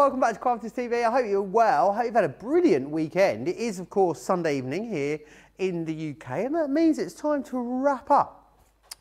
welcome back to Crafters TV. I hope you're well. I hope you've had a brilliant weekend. It is, of course, Sunday evening here in the UK, and that means it's time to wrap up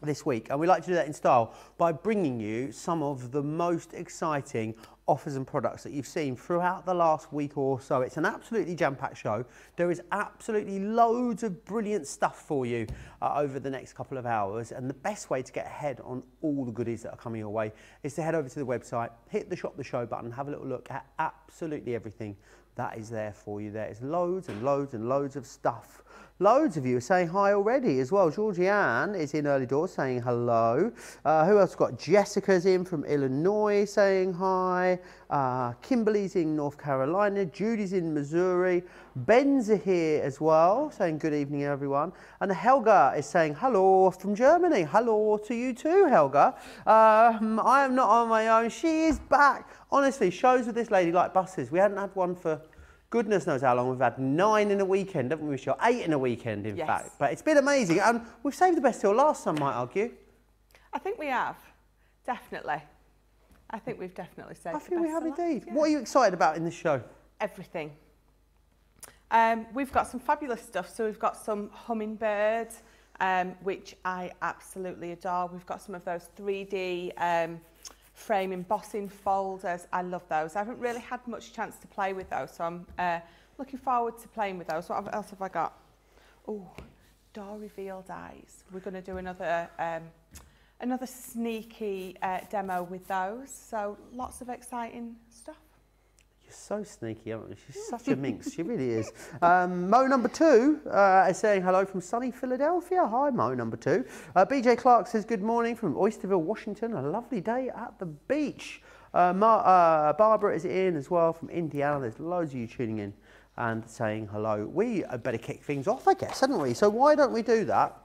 this week. And we like to do that in style by bringing you some of the most exciting offers and products that you've seen throughout the last week or so. It's an absolutely jam-packed show. There is absolutely loads of brilliant stuff for you over the next couple of hours, and the best way to get ahead on all the goodies that are coming your way is to head over to the website, hit the Shop the Show button, have a little look at absolutely everything that is there for you. There is loads and loads and loads of stuff. Loads of you are saying hi already as well. Georgianne is in early doors saying hello. Who else got? Jessica's in from Illinois saying hi. Kimberly's in North Carolina. Judy's in Missouri. Ben's here as well saying good evening everyone. And Helga is saying hello from Germany. Hello to you too, Helga. I am not on my own. She is back. Honestly, shows with this lady like buses. We hadn't had one for goodness knows how long. We've had 9 in a weekend, haven't we, Michelle? 8 in a weekend, in fact. But it's been amazing. And we've saved the best till last, some might argue. I think we have. Definitely. I think we've definitely saved the best. I think we have indeed. Yeah. What are you excited about in this show? Everything. We've got some fabulous stuff. So we've got some Hummingbird, which I absolutely adore. We've got some of those 3D frame embossing folders. I love those. I haven't really had much chance to play with those, so I'm looking forward to playing with those. What else have I got? Oh, door reveal dies. We're going to do another sneaky demo with those. So lots of exciting stuff. So sneaky, aren't you? She's such a minx, she really is. Mo number 2 is saying hello from sunny Philadelphia. Hi, Mo number 2. BJ Clark says good morning from Oysterville, Washington. A lovely day at the beach. Barbara is in as well from Indiana. There's loads of you tuning in and saying hello. We better kick things off, I guess, hadn't we? So why don't we do that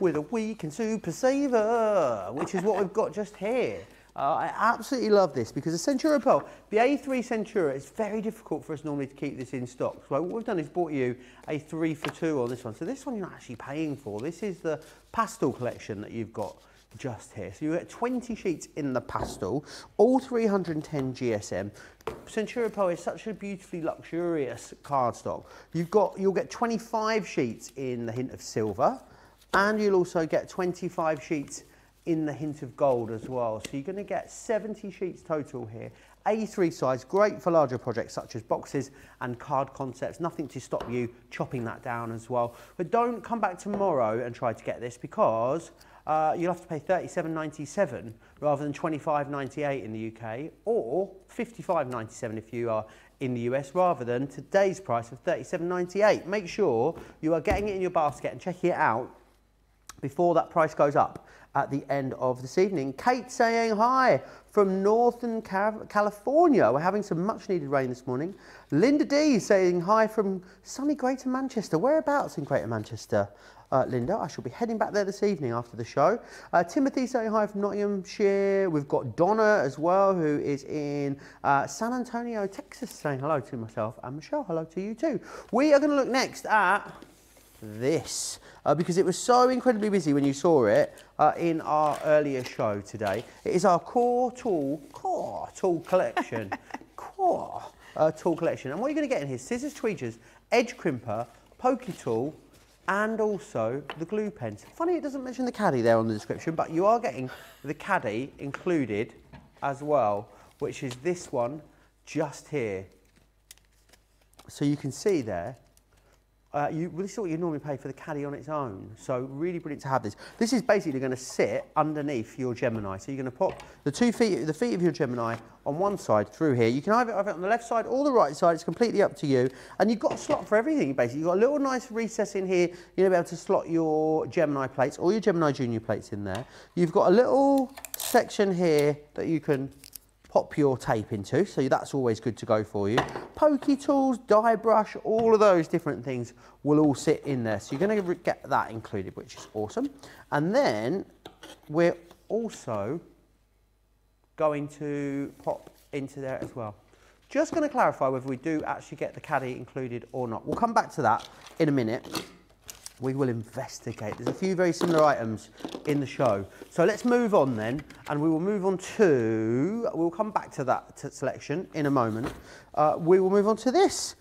with a weekend super saver, which is what we've got just here. I absolutely love this because the Centura Pearl, the A3 Centura, it's very difficult for us normally to keep this in stock. So what we've done is bought you a 3 for 2 on this one. So this one you're not actually paying for. This is the pastel collection that you've got just here. So you get 20 sheets in the pastel, all 310 GSM. Centura Pearl is such a beautifully luxurious cardstock. You'll get 25 sheets in the hint of silver, and you'll also get 25 sheets in the hint of gold as well. So you're going to get 70 sheets total here. A3 size, great for larger projects such as boxes and card concepts. Nothing to stop you chopping that down as well. But don't come back tomorrow and try to get this because you'll have to pay $37.97 rather than $25.98 in the UK, or $55.97 if you are in the US, rather than today's price of $37.98. Make sure you are getting it in your basket and checking it out before that price goes up at the end of this evening. Kate saying hi from Northern California. We're having some much needed rain this morning. Linda D saying hi from sunny Greater Manchester. Whereabouts in Greater Manchester, Linda? I shall be heading back there this evening after the show. Timothy saying hi from Nottinghamshire. We've got Donna as well, who is in San Antonio, Texas, saying hello to myself and Michelle. Hello to you too. We are going to look next at this because it was so incredibly busy when you saw it in our earlier show today. It is our core tool collection. Tool collection. And what you're going to get in here: scissors, tweezers, edge crimper, pokey tool, and also the glue pens. Funny it doesn't mention the caddy there on the description, but you are getting the caddy included as well, which is this one just here. So you can see there. This is what you normally pay for the caddy on its own. So really brilliant to have this. This is basically going to sit underneath your Gemini. So you're going to pop the the feet of your Gemini on one side through here. You can either have it on the left side or the right side. It's completely up to you. And you've got a slot for everything, basically. You've got a little nice recess in here. You're going to be able to slot your Gemini plates or your Gemini Junior plates in there. You've got a little section here that you can pop your tape into, so that's always good to go for you. Pokey tools, die brush, all of those different things will all sit in there. So you're going to get that included, which is awesome. And then we're also going to pop into there as well. Just going to clarify whether we do actually get the caddy included or not. We'll come back to that in a minute. we will investigate. There's a few very similar items in the show. So let's move on then, and we will move on to, we'll come back to that selection in a moment. We will move on to this.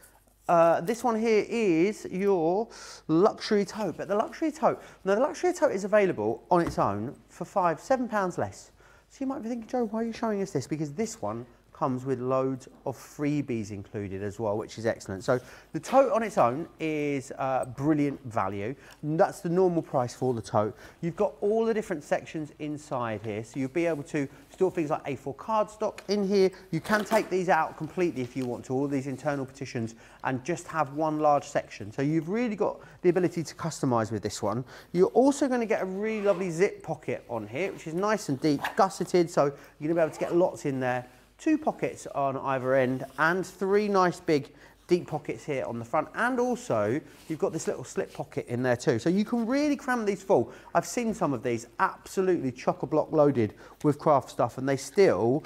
This one here is your Luxury Tote, but the Luxury Tote, now the Luxury Tote is available on its own for £7 less. So you might be thinking, Joe, why are you showing us this? Because this one comes with loads of freebies included as well, which is excellent. So the tote on its own is brilliant value. That's the normal price for the tote. You've got all the different sections inside here, so you'll be able to store things like A4 cardstock in here. You can take these out completely if you want to, all these internal partitions, and just have one large section. So you've really got the ability to customise with this one. You're also going to get a really lovely zip pocket on here, which is nice and deep, gusseted, so you're going to be able to get lots in there. 2 pockets on either end and 3 nice big deep pockets here on the front, and also you've got this little slip pocket in there too, so you can really cram these full. I've seen some of these absolutely chock-a-block loaded with craft stuff, and they still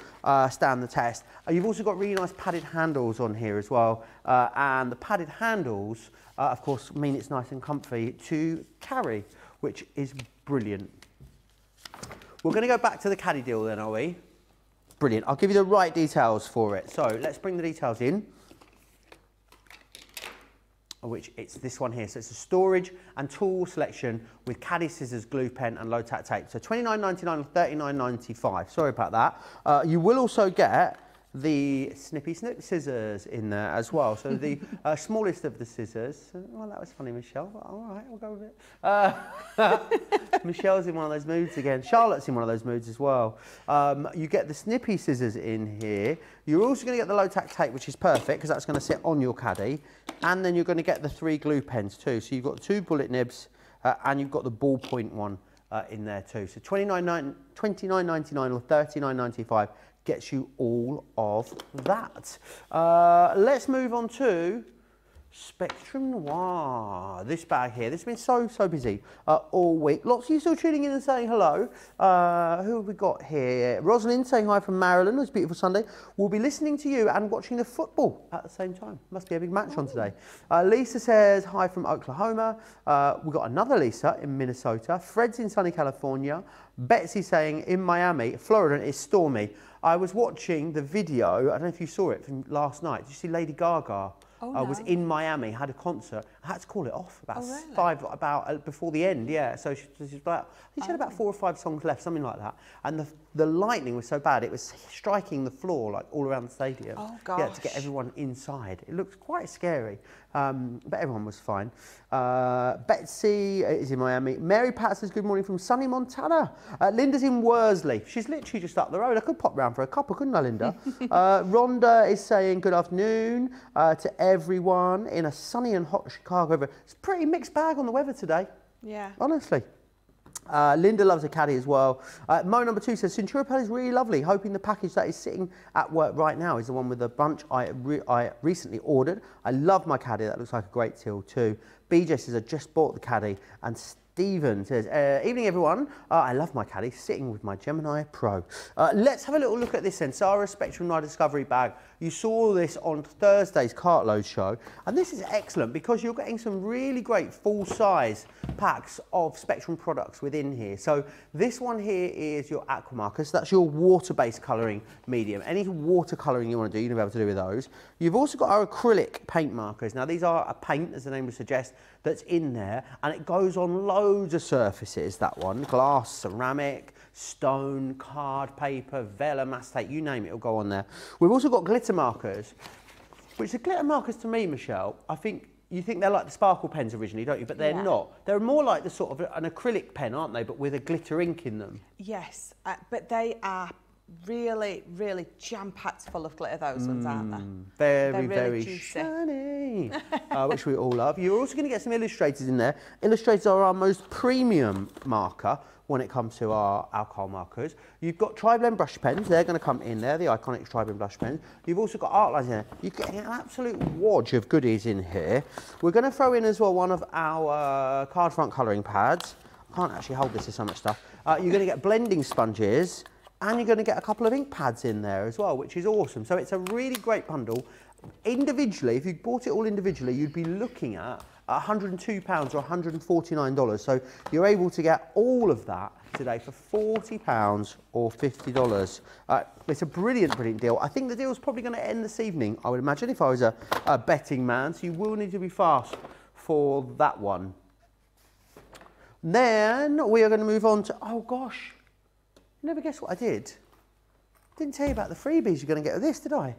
stand the test. You've also got really nice padded handles on here as well, and the padded handles of course mean it's nice and comfy to carry, which is brilliant. We're going to go back to the caddy deal then, are we? Brilliant. I'll give you the right details for it. So let's bring the details in, which it's this one here. So it's a storage and tool selection with caddy scissors, glue pen and low tack tape. So £29.99 or £39.95. Sorry about that. You will also get the snippy snip scissors in there as well. So the smallest of the scissors. Well, that was funny, Michelle. But all right, we'll go with it. Michelle's in one of those moods again. Charlotte's in one of those moods as well. You get the snippy scissors in here. You're also going to get the low tack tape, which is perfect because that's going to sit on your caddy. And then you're going to get the 3 glue pens too. So you've got 2 bullet nibs and you've got the ballpoint one in there too. So £29.99 or £39.95 gets you all of that. Let's move on to Spectrum Noir. This bag here, this has been so busy all week. Lots of you still tuning in and saying hello. Who have we got here? Rosalind saying hi from Maryland. It's a beautiful Sunday. We'll be listening to you and watching the football at the same time. Must be a big match on today. Lisa says hi from Oklahoma. We've got another Lisa in Minnesota. Fred's in sunny California. Betsy saying in Miami, Florida, it's stormy. I was watching the video, I don't know if you saw it from last night. Did you see Lady Gaga? Oh, no. Was in Miami, had a concert. I had to call it off about before the end, yeah. So she's about, I think she had about 4 or 5 songs left, something like that. And the lightning was so bad, it was striking the floor like all around the stadium. Oh gosh. Yeah, to get everyone inside. It looked quite scary, but everyone was fine. Betsy is in Miami. Mary Pat says good morning from sunny Montana. Linda's in Worsley. She's literally just up the road. I could pop round for a cuppa, couldn't I, Linda? Rhonda is saying good afternoon to everyone in a sunny and hot Chicago. It's a pretty mixed bag on the weather today. Yeah. Honestly. Linda loves a caddy as well. Mo number 2 says Centura Pad is really lovely. Hoping the package that is sitting at work right now is the one with the bunch I recently ordered. I love my caddy. That looks like a great deal too. BJ says I just bought the caddy. And Stephen says, evening everyone, I love my caddy, sitting with my Gemini Pro. Let's have a little look at this Enzara Spectrum Night Discovery bag. You saw this on Thursday's Cartload show, and this is excellent because you're getting some really great full-size packs of Spectrum products within here. So this one here is your aqua markers. That's your water-based colouring medium. Any water colouring you want to do, you're going to be able to do with those. You've also got our acrylic paint markers. Now these are a paint, as the name would suggest, that's in there, and it goes on loads of surfaces, that one. Glass, ceramic, stone, card, paper, vellum, acetate, you name it, it'll go on there. We've also got glitter markers, which the glitter markers to me, Michelle, I think you think they're like the sparkle pens originally, don't you? But they're not. They're more like the sort of an acrylic pen, aren't they? But with a glitter ink in them. Yes, but they are really, really jam-packed full of glitter, those ones, aren't they? Very, very shiny, which we all love. You're also going to get some illustrators in there. Illustrators are our most premium marker when it comes to our alcohol markers. You've got tri-blend brush pens. They're going to come in there, the iconic tri-blend brush pens. You've also got art lines in there. You're getting an absolute wodge of goodies in here. We're going to throw in as well one of our card front colouring pads. I can't actually hold this, there's so much stuff. You're going to get blending sponges, and you're going to get a couple of ink pads in there as well, which is awesome. So it's a really great bundle. Individually, if you bought it all individually, you'd be looking at £102 or $149. So you're able to get all of that today for £40 or $50. It's a brilliant, brilliant deal. I think the deal's probably going to end this evening, I would imagine, if I was a betting man. So you will need to be fast for that one. Then we are going to move on to, oh gosh, you never guess what I did. Didn't tell you about the freebies you're going to get with this, did I?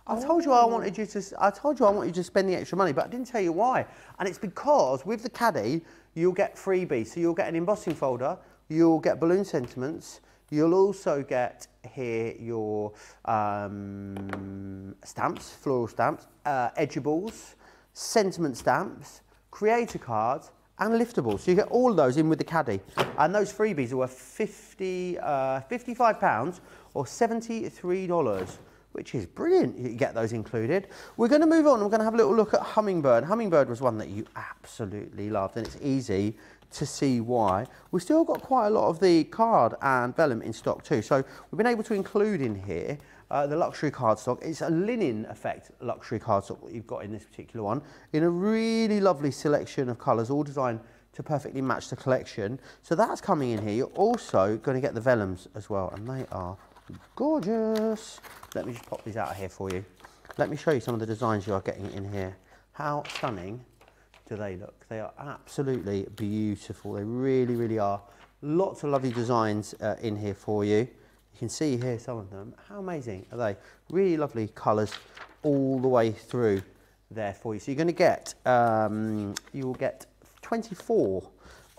I told you I wanted you to spend the extra money, but I didn't tell you why. And it's because with the caddy, you'll get freebies. So you'll get an embossing folder, you'll get balloon sentiments, you'll also get here your stamps, floral stamps, edgeables, sentiment stamps, creator cards, and liftables. So you get all of those in with the caddy. And those freebies are worth £55 or $73. Which is brilliant, you get those included. We're going to move on, we're going to have a little look at Hummingbird. Hummingbird was one that you absolutely loved, and it's easy to see why. We've still got quite a lot of the card and vellum in stock too, so we've been able to include in here the luxury cardstock. It's a linen effect luxury cardstock that you've got in this particular one, in a really lovely selection of colours, all designed to perfectly match the collection. So that's coming in here. You're also going to get the vellums as well, and they are gorgeous. Let me just pop these out of here for you. Let me show you some of the designs you are getting in here. How stunning do they look? They are absolutely beautiful. They really, really are. Lots of lovely designs in here for you. You can see here some of them. How amazing are they? Really lovely colours all the way through there for you. So you're going to get, you will get 24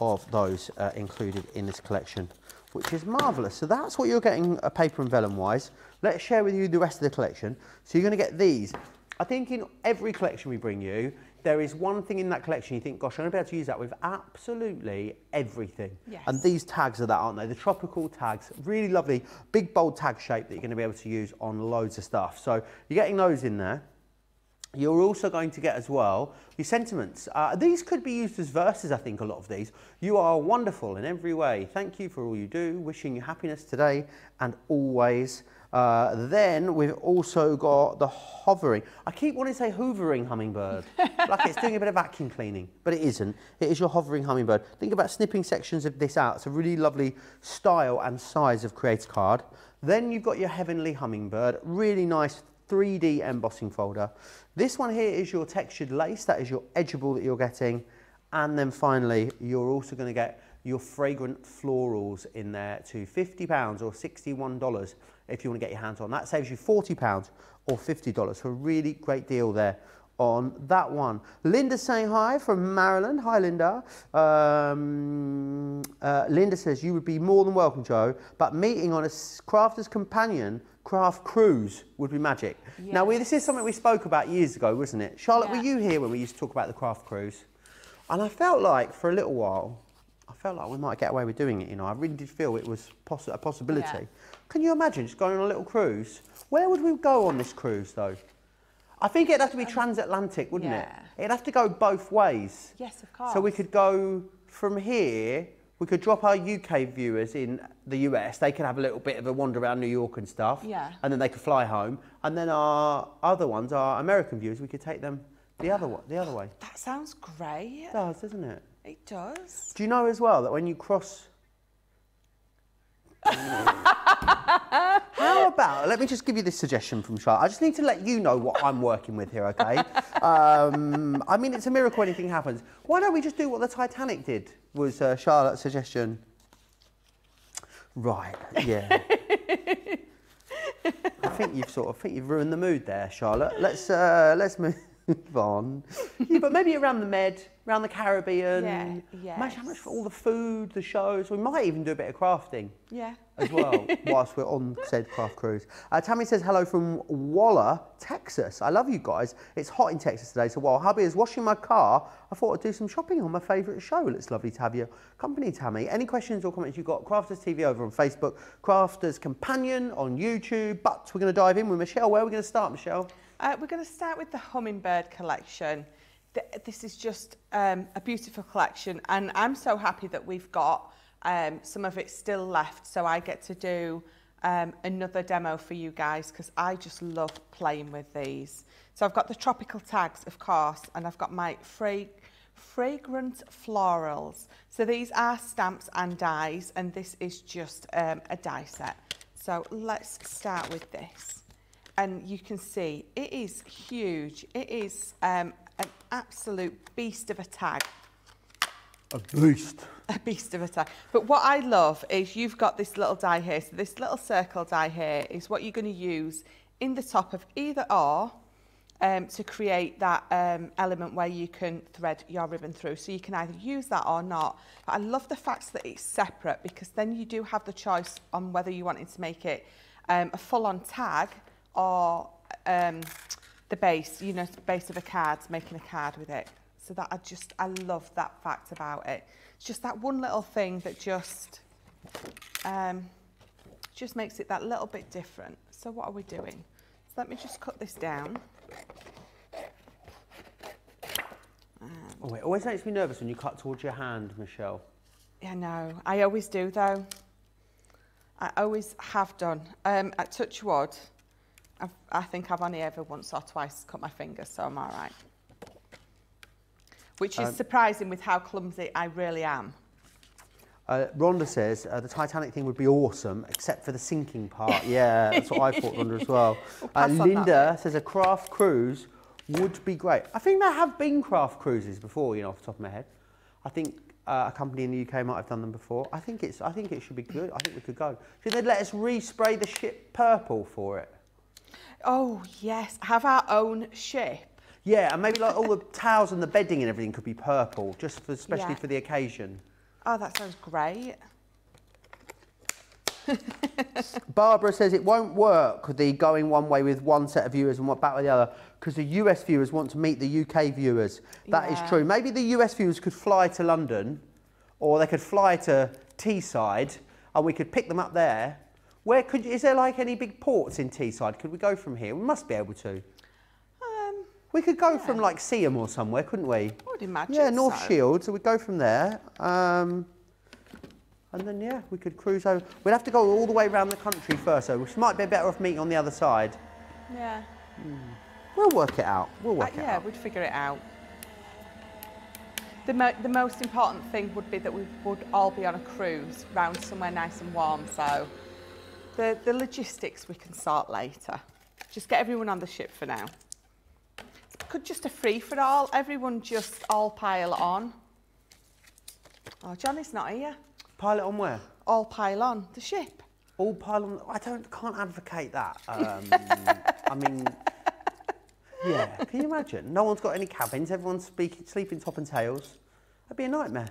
of those included in this collection, which is marvellous. So that's what you're getting paper and vellum wise. Let's share with you the rest of the collection. So you're going to get these. I think in every collection we bring you, there is one thing in that collection you think, gosh, I'm going to be able to use that with absolutely everything. Yes. And these tags are that, aren't they? The tropical tags, really lovely, big, bold tag shape that you're going to be able to use on loads of stuff. So you're getting those in there. You're also going to get as well your sentiments. These could be used as verses, I think, a lot of these. You are wonderful in every way. Thank you for all you do. Wishing you happiness today and always. Then we've also got the hovering. I keep wanting to say hoovering hummingbird, like it's doing a bit of vacuum cleaning, but it isn't. It is your hovering hummingbird. Think about snipping sections of this out. It's a really lovely style and size of creator card. Then you've got your heavenly hummingbird, really nice 3D embossing folder. This one here is your textured lace, that is your edgeable that you're getting. And then finally, you're also going to get your fragrant florals in there to £50 or $61 if you want to get your hands on. That saves you £40 or $50. So a really great deal there on that one. Linda's saying hi from Maryland. Hi, Linda. Linda says, you would be more than welcome, Joe, but meeting on a crafter's companion craft cruise would be magic. Yes. Now, this is something we spoke about years ago, wasn't it? Charlotte, were you here when we used to talk about the craft cruise? And I felt like, for a little while, we might get away with doing it, you know. I really did feel it was a possibility. Yeah. Can you imagine just going on a little cruise? Where would we go on this cruise, though? I think it'd have to be transatlantic, wouldn't it? It'd have to go both ways. Yes, of course. So we could go from here, we could drop our UK viewers in the US. They could have a little bit of a wander around New York and stuff. Yeah. And then they could fly home. And then our other ones, our American viewers, we could take them the other way. That sounds great. It does, doesn't it? It does. Do you know as well that when you cross... How about, let me just give you this suggestion from Charlotte. I just need to let you know what I'm working with here, okay? I mean, it's a miracle anything happens. Why don't we just do what the Titanic did, was Charlotte's suggestion. Right, yeah. I think you've ruined the mood there, Charlotte. Let's move on. Yeah, but maybe around the Med, around the Caribbean. Yeah, yes. Imagine how much for all the food, the shows. We might even do a bit of crafting. Yeah. As well, whilst we're on said craft cruise. Tammy says hello from Waller, Texas. I love you guys. It's hot in Texas today, so while hubby is washing my car, I thought I'd do some shopping on my favourite show. It's lovely to have your company, Tammy. Any questions or comments you've got, Crafters TV over on Facebook, Crafters Companion on YouTube, but we're going to dive in with Michelle. Where are we going to start, Michelle? We're going to start with the Hummingbird collection. This is just a beautiful collection, and I'm so happy that we've got some of it still left, so I get to do another demo for you guys because I just love playing with these. So I've got the tropical tags, of course, and I've got my fragrant florals. So these are stamps and dies, and this is just a die set. So let's start with this. And you can see it is huge. It is an absolute beast of a tag. A beast. A beast of a tag. But what I love is you've got this little die here. So this little circle die here is what you're going to use in the top of either or to create that element where you can thread your ribbon through. So you can either use that or not. But I love the fact that it's separate because then you do have the choice on whether you wanted to make it a full-on tag or the base, you know, base of a card, making a card with it. So that I love that fact about it. It's just that one little thing that just makes it that little bit different. So what are we doing? So let me just cut this down. Oh, it always makes me nervous when you cut towards your hand, Michelle. Yeah, no, I always do though. I always have done. At touch wood, I think I've only ever once or twice cut my fingers, so I'm all right. Which is surprising with how clumsy I really am. Rhonda says the Titanic thing would be awesome, except for the sinking part. Yeah, that's what I thought, Rhonda, as well. Linda says a craft cruise would be great. I think there have been craft cruises before, you know, off the top of my head. I think a company in the UK might have done them before. I think it should be good. I think we could go. Should they let us respray the ship purple for it? Oh, yes. Have our own ship. Yeah, and maybe like all the towels and the bedding and everything could be purple, just for, especially for the occasion. Oh, that sounds great. Barbara says it won't work, the going one way with one set of viewers and back with the other, because the US viewers want to meet the UK viewers. That is true. Maybe the US viewers could fly to London, or they could fly to Teesside, and we could pick them up there. Is there like any big ports in Teesside? Could we go from here? We must be able to. We could go from like Seaham or somewhere, couldn't we? I would imagine. Yeah, North Shield, so we'd go from there. And then, yeah, we could cruise over. We'd have to go all the way around the country first, so we might be better off meeting on the other side. Yeah. We'll work it out. We'll work it out. Yeah, we'd figure it out. The most important thing would be that we would all be on a cruise round somewhere nice and warm, so the logistics we can sort later. Just get everyone on the ship for now. Could just a free-for-all, everyone just all pile on. Oh, Johnny's not here. Pile it on where? All pile on the ship. All pile on. I can't advocate that. I mean, yeah. Can you imagine? No one's got any cabins. Everyone's sleeping top and tails. That'd be a nightmare.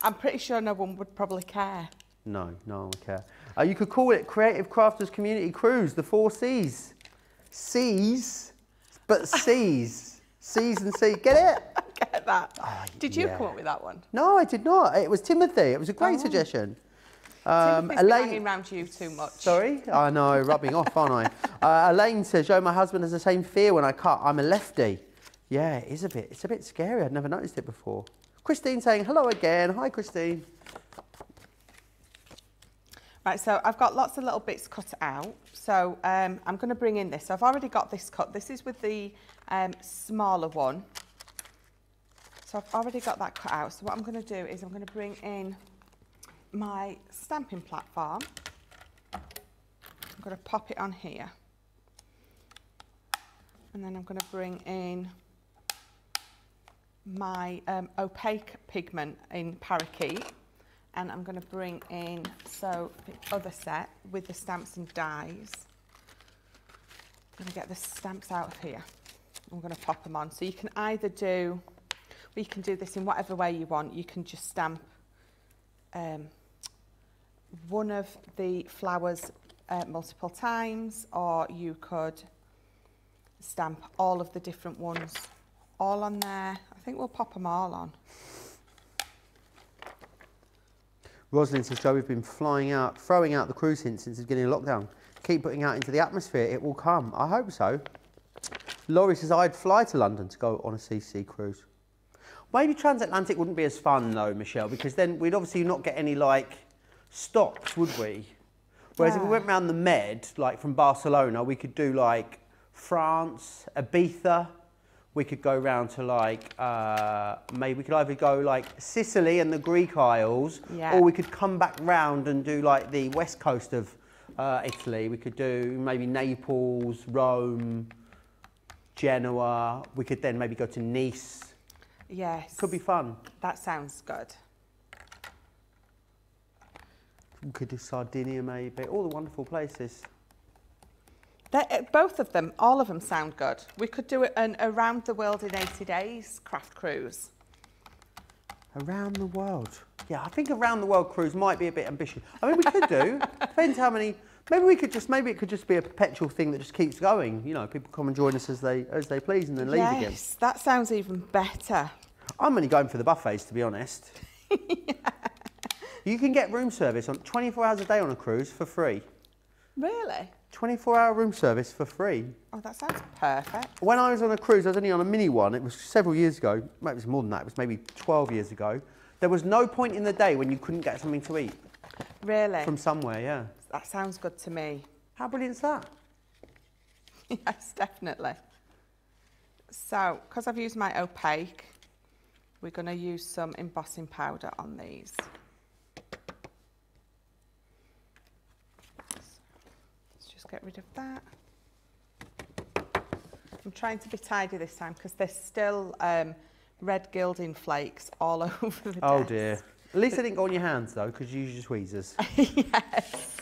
I'm pretty sure no one would probably care. No one would care. You could call it Creative Crafters Community Cruise, the 4 C's. C's, but C's. C's and C. Get it? I get that. Did you come up with that one? No, I did not. It was Timothy. It was a great suggestion. Timothy's been hanging around you too much. Sorry? I know, rubbing off, aren't I? Elaine says, Joe, my husband has the same fear when I cut. I'm a lefty. Yeah, it's a bit scary. I'd never noticed it before. Christine saying hello again. Hi, Christine. Right, so I've got lots of little bits cut out. So I'm going to bring in this. So I've already got this cut. This is with the smaller one. So I've already got that cut out. So what I'm going to do is I'm going to bring in my stamping platform. I'm going to pop it on here. And then I'm going to bring in my opaque pigment in Parakeet. And I'm going to bring in, the other set with the stamps and dies. I'm going to get the stamps out of here. I'm going to pop them on. So you can either do, well, you can do this in whatever way you want. You can just stamp one of the flowers multiple times, or you could stamp all of the different ones all on there. I think we'll pop them all on. Rosalind says, Joe, we've been throwing out the cruise hints since the beginning of lockdown. Keep putting out into the atmosphere, it will come. I hope so. Laurie says, I'd fly to London to go on a CC cruise. Maybe transatlantic wouldn't be as fun though, Michelle, because then we'd obviously not get any like stops, would we? Whereas if we went around the Med, like from Barcelona, we could do like France, Ibiza. We could go round to like, maybe we could either go like Sicily and the Greek Isles, or we could come back round and do like the west coast of Italy. We could do maybe Naples, Rome, Genoa. We could then maybe go to Nice. Yes. Could be fun. That sounds good. We could do Sardinia maybe, all the wonderful places. Both of them, all of them sound good. We could do an around the world in 80 days craft cruise. Around the world? Yeah, I think around the world cruise might be a bit ambitious. I mean, we could do, depends how many, maybe it could just be a perpetual thing that just keeps going. You know, people come and join us as they please and then leave again. Yes, that sounds even better. I'm only going for the buffets, to be honest. Yeah. You can get room service on 24 hours a day on a cruise for free. Really? 24-hour room service for free. Oh, that sounds perfect. When I was on a cruise, I was only on a mini one. It was several years ago. Maybe it was more than that. It was maybe 12 years ago. There was no point in the day when you couldn't get something to eat. Really? From somewhere, yeah. That sounds good to me. How brilliant is that? Yes, definitely. So, because I've used my opaque, we're going to use some embossing powder on these. Get rid of that. I'm trying to be tidy this time because there's still red gilding flakes all over the desk. Oh dear. At least they didn't go on your hands though, because you use your tweezers. Yes,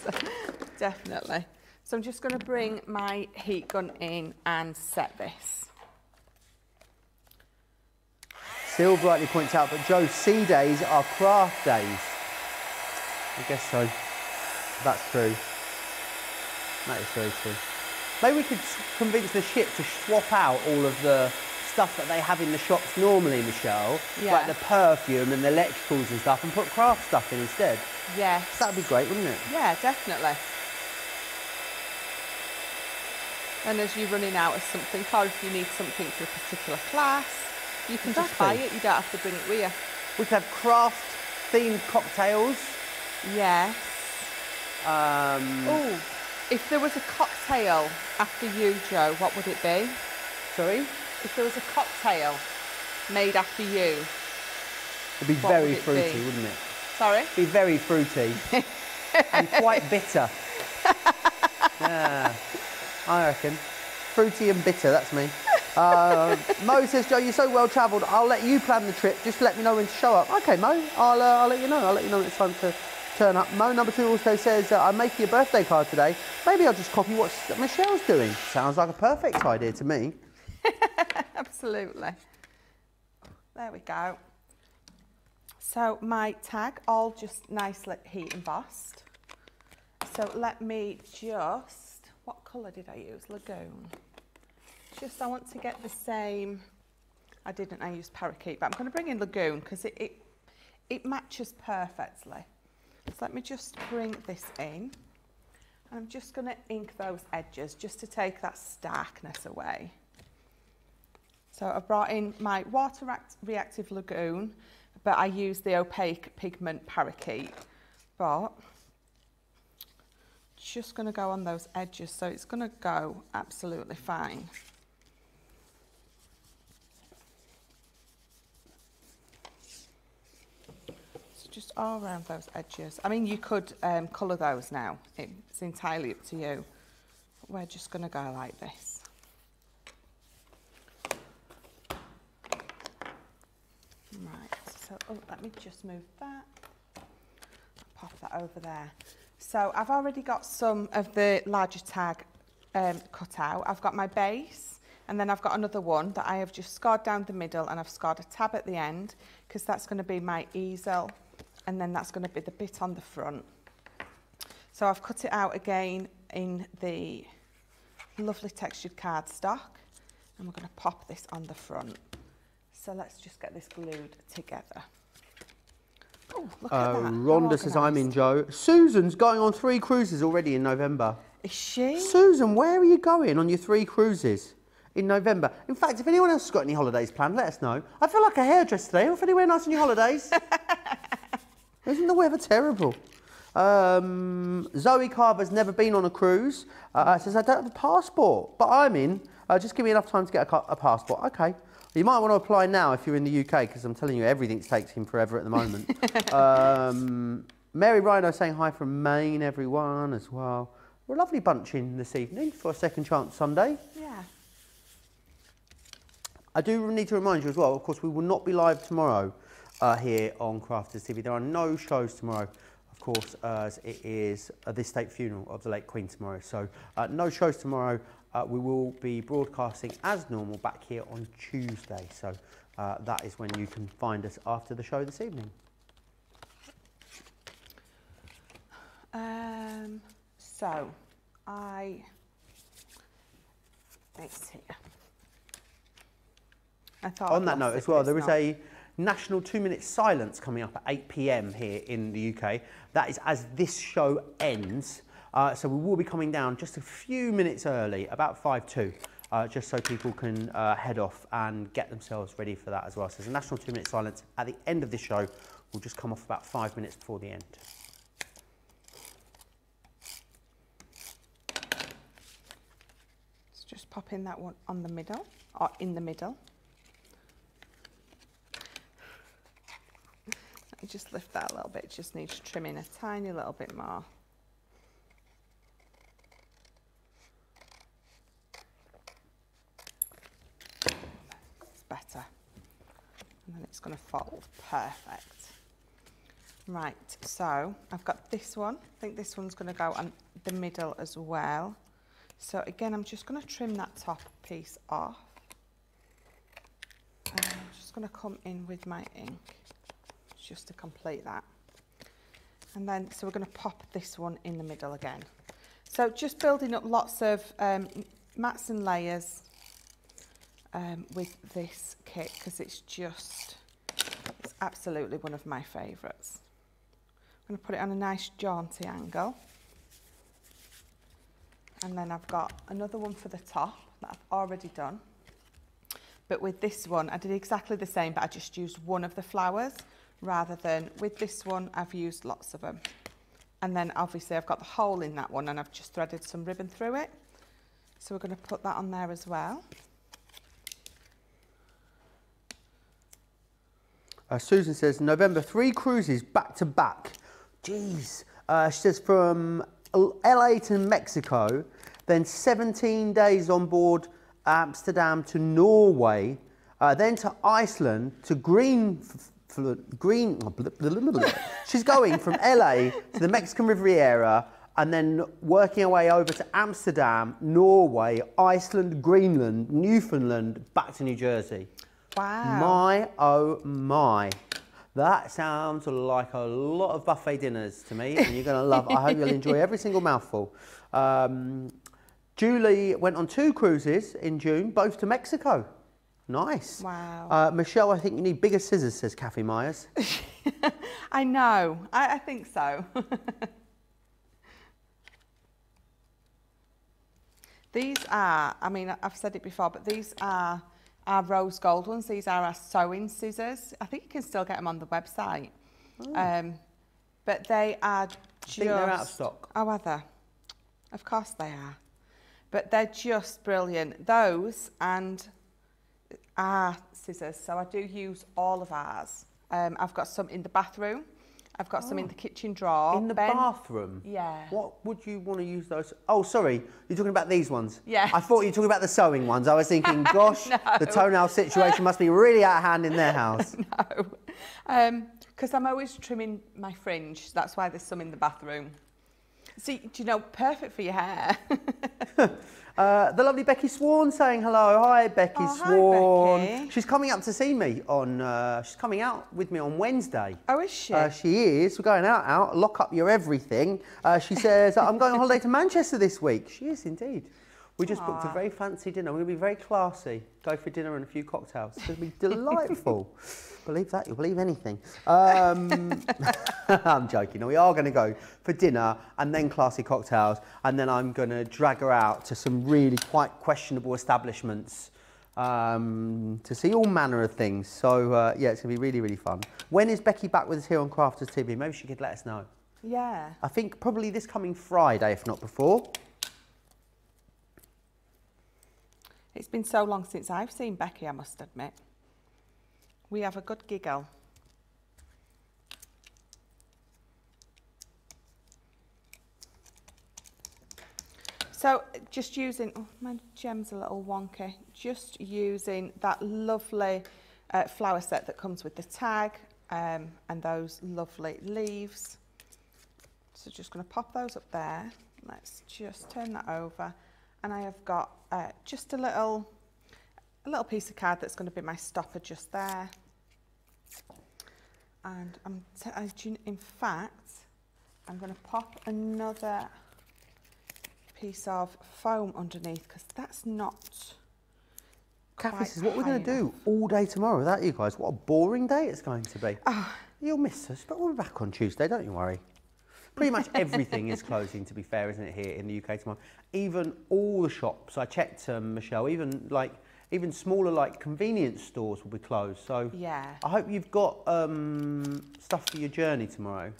definitely. So I'm just going to bring my heat gun in and set this. Sylve rightly points out that Joe, C days are craft days. I guess so. That's true. That is very true. Maybe we could convince the ship to swap out all of the stuff that they have in the shops normally, Michelle, like the perfume and the electricals and stuff, and put craft stuff in instead. Yes. That would be great, wouldn't it? Yeah, definitely. And as you're running out of something, or if you need something for a particular class, you can just buy it. You don't have to bring it with you. We could have craft-themed cocktails. Yes. Oh. If there was a cocktail after you, Joe, what would it be? Sorry? If there was a cocktail made after you, it'd be very fruity, wouldn't it? Sorry? It'd be very fruity and quite bitter. Yeah, I reckon. Fruity and bitter, that's me. Mo says, Joe, you're so well travelled. I'll let you plan the trip. Just let me know when to show up. Okay, Mo, I'll let you know. I'll let you know when it's time to turn up. Mo number 2 also says, I'm making a birthday card today. Maybe I'll just copy what Michelle's doing. Sounds like a perfect idea to me. Absolutely. There we go. So my tag, all just nicely heat embossed. So let me just, what colour did I use? Lagoon. Just, I want to get the same, I used Parakeet, but I'm going to bring in Lagoon because it matches perfectly. So let me just bring this in, and I'm just going to ink those edges just to take that starkness away. So I've brought in my water reactive Lagoon, but I use the opaque pigment Parakeet. But just going to go on those edges, so it's going to go absolutely fine. Just all around those edges. I mean, you could colour those now. It's entirely up to you. But we're just going to go like this. Right, so let me just move that. Pop that over there. So I've already got some of the larger tag cut out. I've got my base, and then I've got another one that I have just scored down the middle, and I've scored a tab at the end, because that's going to be my easel. And then that's going to be the bit on the front. So I've cut it out again in the lovely textured cardstock, and we're going to pop this on the front. So let's just get this glued together. Oh, look at that. Rhonda says, I'm in, Joe. Susan's going on 3 cruises already in November. Is she? Susan, where are you going on your 3 cruises in November? In fact, if anyone else has got any holidays planned, let us know. I feel like a hairdresser today. Off anywhere nice on your holidays? Isn't the weather terrible? Zoe Carver's never been on a cruise. Says, I don't have a passport, but I'm in. Just give me enough time to get a passport. Okay. You might want to apply now if you're in the UK, because I'm telling you, everything takes him forever at the moment. Mary Rhino saying hi from Maine, everyone, as well. We're a lovely bunch in this evening for a Second Chance Sunday. Yeah. I do need to remind you as well, of course, we will not be live tomorrow here on Crafters TV. There are no shows tomorrow, of course, as it is the state funeral of the late Queen tomorrow. So no shows tomorrow. We will be broadcasting as normal back here on Tuesday. So that is when you can find us after the show this evening. So it's here. On that note as well, there is a national 2-minute silence coming up at 8 PM here in the UK. That is as this show ends. So we will be coming down just a few minutes early, about 5 to, just so people can head off and get themselves ready for that as well. So there's a national 2-minute silence at the end of this show. We'll just come off about 5 minutes before the end. Let's just pop in that one on the middle, or in the middle. Let me just lift that a little bit. It just needs trimming a tiny little bit more. Better, and then it's going to fold perfect. Right, so I've got this one. I think this one's going to go on the middle as well. So again, I'm just going to trim that top piece off. And I'm just going to come in with my ink just to complete that. And then, so we're going to pop this one in the middle again. So just building up lots of mats and layers with this kit, because it's absolutely one of my favourites. I'm going to put it on a nice jaunty angle. And then I've got another one for the top that I've already done. But with this one, I did exactly the same, but I just used one of the flowers rather than, with this one, I've used lots of them. And then obviously I've got the hole in that one and I've just threaded some ribbon through it. So we're going to put that on there as well. Susan says, November, 3 cruises back to back. Jeez. She says from LA to Mexico, then 17 days on board Amsterdam to Norway, then to Iceland to she's going from LA to the Mexican Riviera and then working her way over to Amsterdam, Norway, Iceland, Greenland, Newfoundland, back to New Jersey. Wow. My, oh my. That sounds like a lot of buffet dinners to me, and you're going to love, I hope you'll enjoy every single mouthful. Julie went on 2 cruises in June, both to Mexico. Nice. Wow. Michelle, I think you need bigger scissors, says Kathy Myers. I know, I think so. These are, I mean, I've said it before, but these are our rose gold ones. These are our sewing scissors. I think you can still get them on the website. Oh. But they are just... I think they're out of stock. Oh, are they? Of course they are. But they're just brilliant. Those and our scissors. So I do use all of ours. I've got some in the bathroom. I've got some in the kitchen drawer. In the bathroom? Yeah. What would you want to use those? Oh, sorry. You're talking about these ones? Yeah. I thought you were talking about the sewing ones. I was thinking, gosh, no. The toenail situation must be really out of hand in their house. No. Because I'm always trimming my fringe. That's why there's some in the bathroom. See, do you know, perfect for your hair. The lovely Becky Swan saying hello. Hi, Becky Swan. Hi, Becky. She's coming up to see me on, she's coming out with me on Wednesday. Oh, is she? She is. We're going out, lock up your everything. She says, I'm going on holiday to Manchester this week. She is indeed. We just booked a very fancy dinner. We're going to be very classy. Go for dinner and a few cocktails. It's going to be delightful. Believe that, you'll believe anything. I'm joking. We are going to go for dinner and then classy cocktails, and then I'm going to drag her out to some really quite questionable establishments to see all manner of things. So, yeah, it's going to be really, really fun. When is Becky back with us here on Crafters TV? Maybe she could let us know. Yeah. I think probably this coming Friday, if not before. It's been so long since I've seen Becky, I must admit. We have a good giggle. So just using, oh, my gem's a little wonky, just using that lovely flower set that comes with the tag and those lovely leaves. So just going to pop those up there. Let's just turn that over. And I have got just a little piece of card that's going to be my stopper just there. And in fact, I'm going to pop another piece of foam underneath because that's not Kath, this is what we're going to do all day tomorrow without you guys. What a boring day it's going to be. Oh. You'll miss us, but we're back on Tuesday, don't you worry. Pretty much everything is closing, to be fair, isn't it, here in the UK tomorrow? Even all the shops, I checked, Michelle, even smaller like convenience stores will be closed. So yeah. I hope you've got stuff for your journey tomorrow.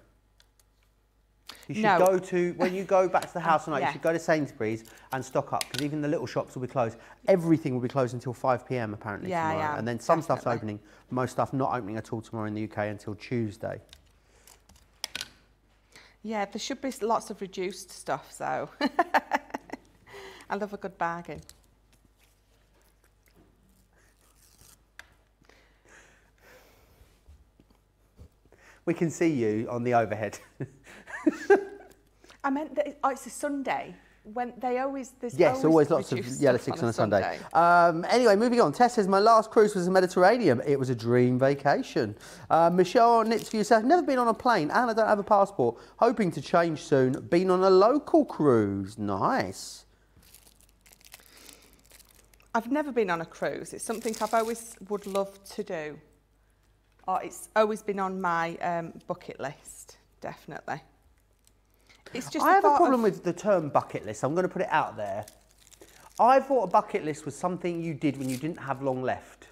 You should go to, when you go back to the house tonight, you should go to Sainsbury's and stock up, because even the little shops will be closed. Everything will be closed until 5 PM apparently tomorrow. Yeah, and then some stuff's opening, most stuff not opening at all tomorrow in the UK until Tuesday. Yeah, there should be lots of reduced stuff, so I love a good bargain. We can see you on the overhead. I meant that it's a Sunday. When there's always lots of yellow sticks on a Sunday. Anyway, moving on. Tess says, my last cruise was the Mediterranean. It was a dream vacation. Michelle knits for yourself. Never been on a plane and I don't have a passport. Hoping to change soon. Been on a local cruise. Nice. I've never been on a cruise. It's something I've always would love to do. Or it's always been on my bucket list, definitely. It's just I have a problem with the term bucket list. I'm going to put it out there. I thought a bucket list was something you did when you didn't have long left.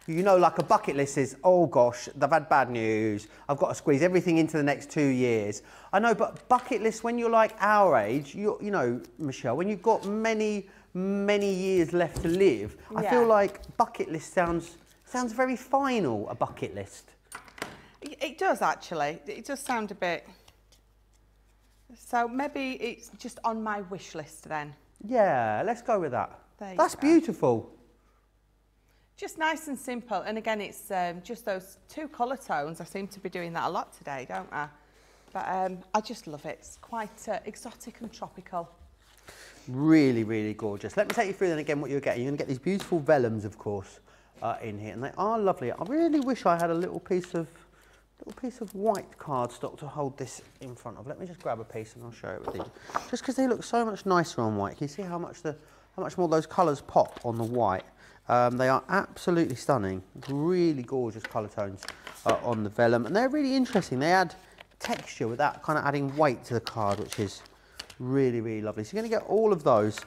You know, like a bucket list is, oh gosh, I've had bad news. I've got to squeeze everything into the next 2 years. I know, but bucket list, when you're like our age, you know, Michelle, when you've got many years left to live, I feel like bucket list sounds very final, a bucket list. It does, actually. It does sound a bit... So maybe it's just on my wish list then. Yeah, let's go with that. That's beautiful. Just nice and simple. And again, it's just those 2 colour tones. I seem to be doing that a lot today, don't I? But I just love it. It's quite exotic and tropical. Really, really gorgeous. Let me take you through then again what you're getting. You're going to get these beautiful vellums, of course, in here. And they are lovely. I really wish I had a little piece of white cardstock to hold this in front of. Let me just grab a piece and I'll show it with you. Just because they look so much nicer on white. Can you see how much more those colours pop on the white? They are absolutely stunning. Really gorgeous colour tones on the vellum. And they're really interesting. They add texture without kind of adding weight to the card, which is really, really lovely. So you're going to get all of those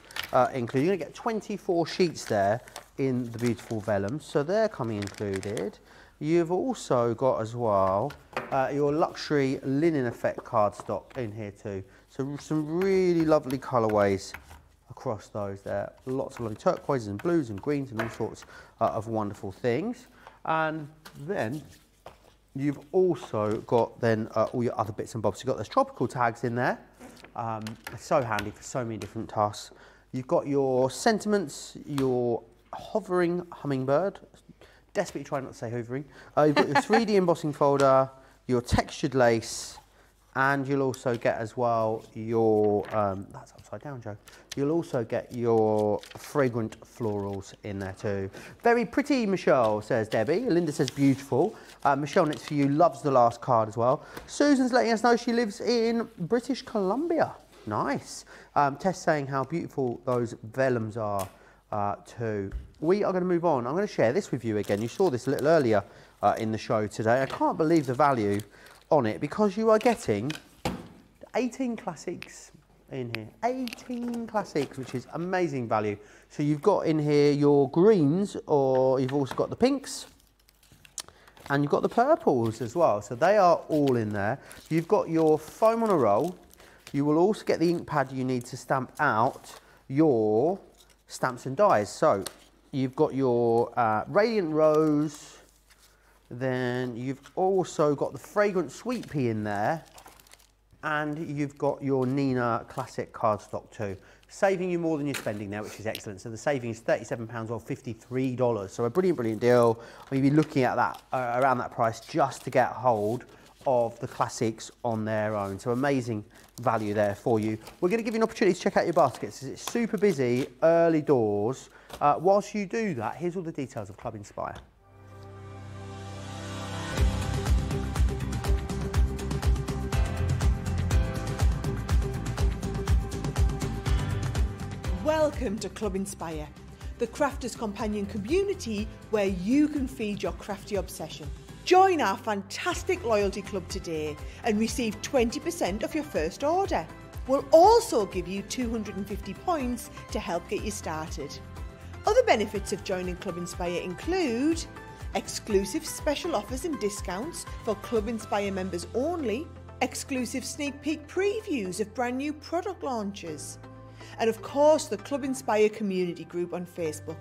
included. You're going to get 24 sheets there in the beautiful vellums. So they're coming included. You've also got as well your luxury linen effect cardstock in here too. So some really lovely colourways across those there. Lots of lovely turquoises and blues and greens and all sorts of wonderful things. And then you've also got then all your other bits and bobs. You've got those tropical tags in there. It's so handy for so many different tasks. You've got your sentiments, your hovering hummingbird. Desperately trying not to say hoovering. You've got your 3D embossing folder, your textured lace, and you'll also get as well your, that's upside down, Joe. You'll also get your fragrant florals in there too. Very pretty, Michelle, says Debbie. Linda says beautiful. Michelle knits for you, loves the last card as well. Susan's letting us know she lives in British Columbia. Nice. Tess saying how beautiful those vellums are too. We are going to move on. I'm going to share this with you again. You saw this a little earlier in the show today. I can't believe the value on it because you are getting 18 classics in here. 18 classics, which is amazing value. So you've got in here your greens, or you've also got the pinks And you've got the purples as well, so they are all in there. You've got your foam on a roll. You will also get the ink pad you need to stamp out your stamps and dies. So you've got your Radiant Rose, then you've also got the Fragrant Sweet Pea in there, and you've got your Nina Classic cardstock too. Saving you more than you're spending there, which is excellent. So the saving is £37 or $53. So a brilliant, brilliant deal. We'll be looking at that around that price just to get hold of the classics on their own. So amazing value there for you. We're going to give you an opportunity to check out your baskets. It's super busy, early doors. Whilst you do that, here's all the details of Club Inspire. Welcome to Club Inspire, the crafters' companion community where you can feed your crafty obsession. Join our fantastic loyalty club today and receive 20% of your first order. We'll also give you 250 points to help get you started. Other benefits of joining Club Inspire include exclusive special offers and discounts for Club Inspire members only, exclusive sneak peek previews of brand new product launches, and of course the Club Inspire community group on Facebook,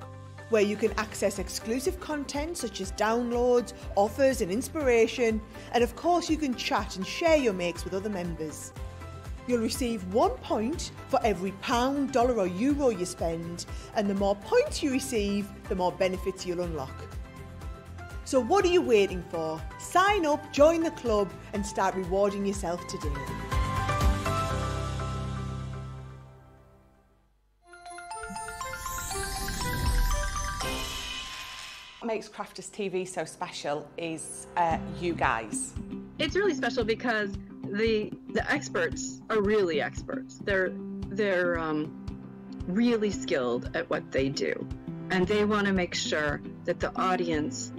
where you can access exclusive content such as downloads, offers and inspiration, and of course you can chat and share your makes with other members. You'll receive 1 point for every £1, dollar or euro you spend, and the more points you receive, the more benefits you'll unlock. So what are you waiting for? Sign up, join the club and start rewarding yourself today. What makes Crafters TV so special is you guys. It's really special because the experts are really experts. They're really skilled at what they do, and they want to make sure that the audience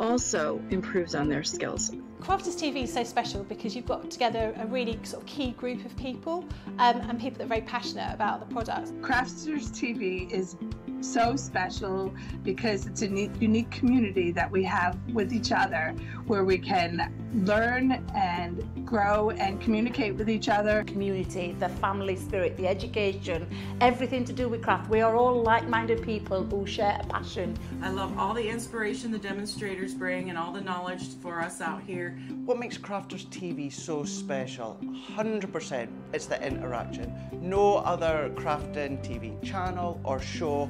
also improves on their skills. Crafters TV is so special because you've got together a really sort of key group of people and people that are very passionate about the product. Crafters TV is so special because it's a unique community that we have with each other, where we can learn and grow and communicate with each other. Community, the family spirit, the education, everything to do with craft. We are all like-minded people who share a passion. I love all the inspiration the demonstrators bring and all the knowledge for us out here. What makes Crafters TV so special? 100% it's the interaction. No other crafting TV channel or show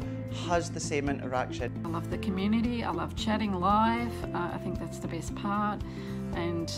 has the same interaction. I love the community, I love chatting live, I think that's the best part, and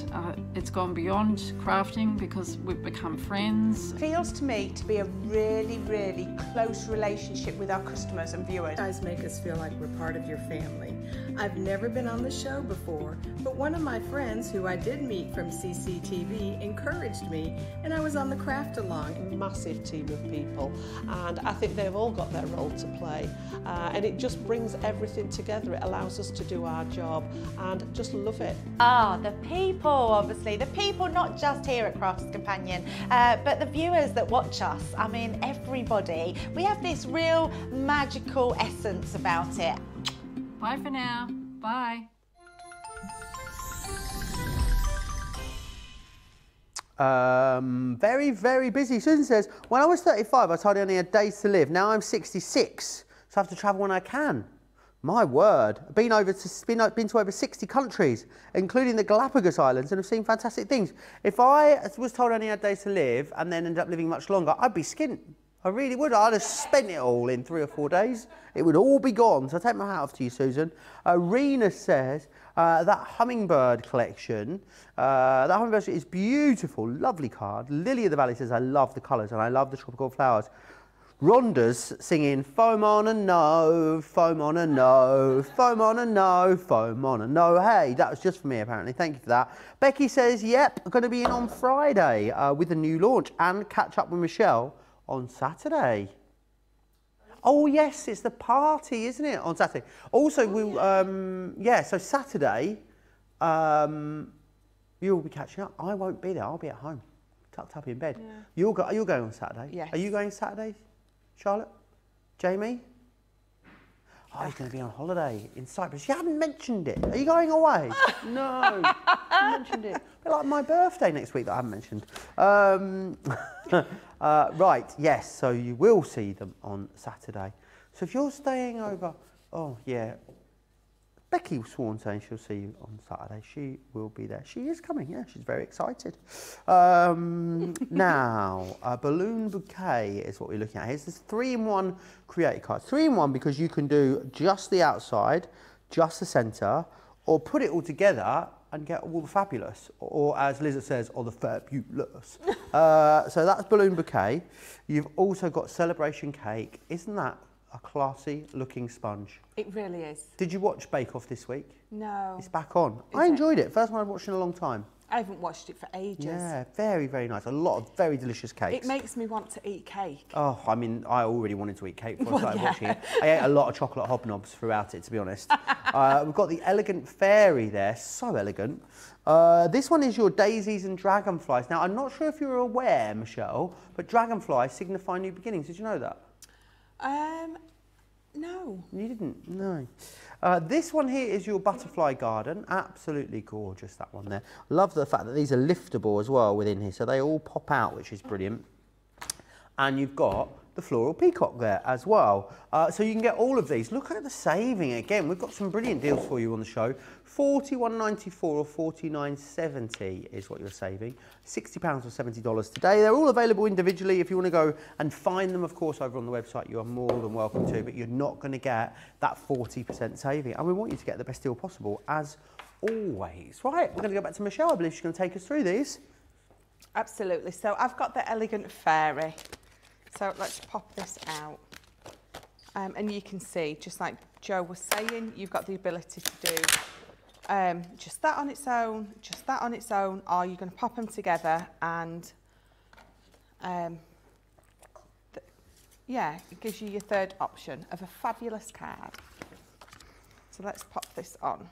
it's gone beyond crafting because we've become friends. It feels to me to be a really, really close relationship with our customers and viewers. You guys make us feel like we're part of your family. I've never been on the show before, but one of my friends who I did meet from CCTV encouraged me, and I was on the craft along. A massive team of people, and I think they've all got their role to play, and it just brings everything together. It allows us to do our job and just love it. The people, obviously, the people not just here at Crafters Companion, but the viewers that watch us. I mean, everybody. We have this real magical essence about it. Bye for now. Bye. Very, very busy. Susan says, when I was 35, I told I only had days to live. Now I'm 66, so I have to travel when I can. My word. I've been to over 60 countries, including the Galapagos Islands, and have seen fantastic things. If I was told I only had days to live and then ended up living much longer, I'd be skint. I really would. I'd have spent it all in 3 or 4 days. It would all be gone. So I take my hat off to you, Susan. Rena says that Hummingbird collection, that Hummingbird is beautiful, lovely card. Lily of the Valley says, I love the colours and I love the tropical flowers. Rhonda's singing foam on a no, foam on a no, foam on a no, foam on a no. Hey, that was just for me apparently. Thank you for that. Becky says, yep, I'm going to be in on Friday with a new launch and catch up with Michelle on Saturday. Oh yes, it's the party, isn't it, on Saturday? Also, we'll, yeah, so Saturday, you'll be catching up. I won't be there. I'll be at home, tucked up in bed. Yeah. You're going on Saturday? Yes. Are you going Saturday, Charlotte? Jamie? Oh, he's going to be on holiday in Cyprus. You haven't mentioned it. Are you going away? No, you mentioned it. But like my birthday next week that I haven't mentioned. Right, yes, so you will see them on Saturday. So if you're staying over, oh yeah, Becky sworn saying she'll see you on Saturday. She will be there. She is coming, yeah, she's very excited. Now, a balloon bouquet is what we're looking at. Here's this 3-in-1 creative card. 3-in-1 because you can do just the outside, just the centre, or put it all together and get all the fabulous, or as Liz says, or the fabulous. So that's balloon bouquet. You've also got celebration cake. Isn't that a classy looking sponge? It really is. Did you watch Bake Off this week? No. It's back on. I enjoyed it. First one I've watched in a long time. I haven't watched it for ages. Yeah, very, very nice. A lot of very delicious cakes. It makes me want to eat cake. Oh, I mean, I already wanted to eat cake before I started watching it. I ate a lot of chocolate hobnobs throughout it, to be honest. We've got the Elegant Fairy there. So elegant. This one is your daisies and dragonflies. Now, I'm not sure if you're aware, Michelle, but dragonflies signify new beginnings. Did you know that? No. You didn't? No. This one here is your butterfly garden. Absolutely gorgeous, that one there. Love the fact that these are liftable as well within here, so they all pop out, which is brilliant. And you've got the floral peacock there as well. So you can get all of these. Look at the saving again. We've got some brilliant deals for you on the show. $41.94 or $49.70 is what you're saving. £60 or $70 today. They're all available individually. If you want to go and find them, of course, over on the website, you are more than welcome to, but you're not going to get that 40% saving. And we want you to get the best deal possible, as always. Right, we're going to go back to Michelle. I believe she's going to take us through these. Absolutely. So I've got the Elegant Fairy. So let's pop this out. And you can see, just like Joe was saying, you've got the ability to do just that on its own, just that on its own, or you're going to pop them together and yeah, it gives you your third option of a fabulous card. So let's pop this on.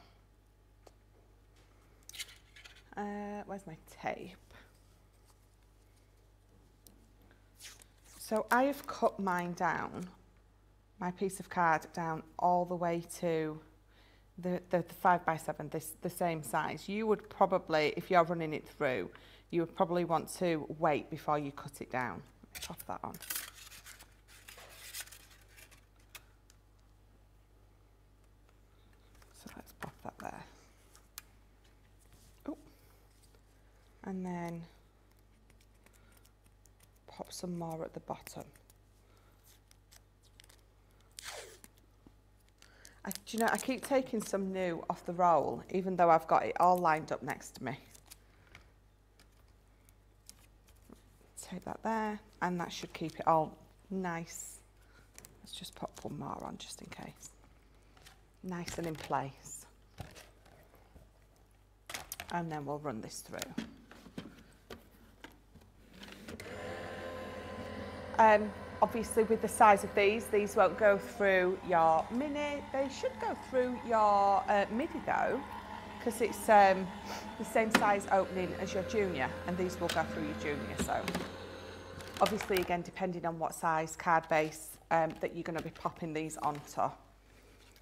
Where's my tape? So I have cut mine down, my piece of card down all the way to the 5x7, the same size. You would probably, if you're running it through, you would probably want to wait before you cut it down. Let me pop that on. So let's pop that there. Oh, and then pop some more at the bottom. Do you know, I keep taking some new off the roll, even though I've got it all lined up next to me. Take that there, and that should keep it all nice. Let's just pop one more on just in case. Nice and in place. And then we'll run this through. Obviously with the size of these won't go through your mini. They should go through your midi though, because it's the same size opening as your junior, and these will go through your junior. So obviously again, depending on what size card base that you're going to be popping these onto.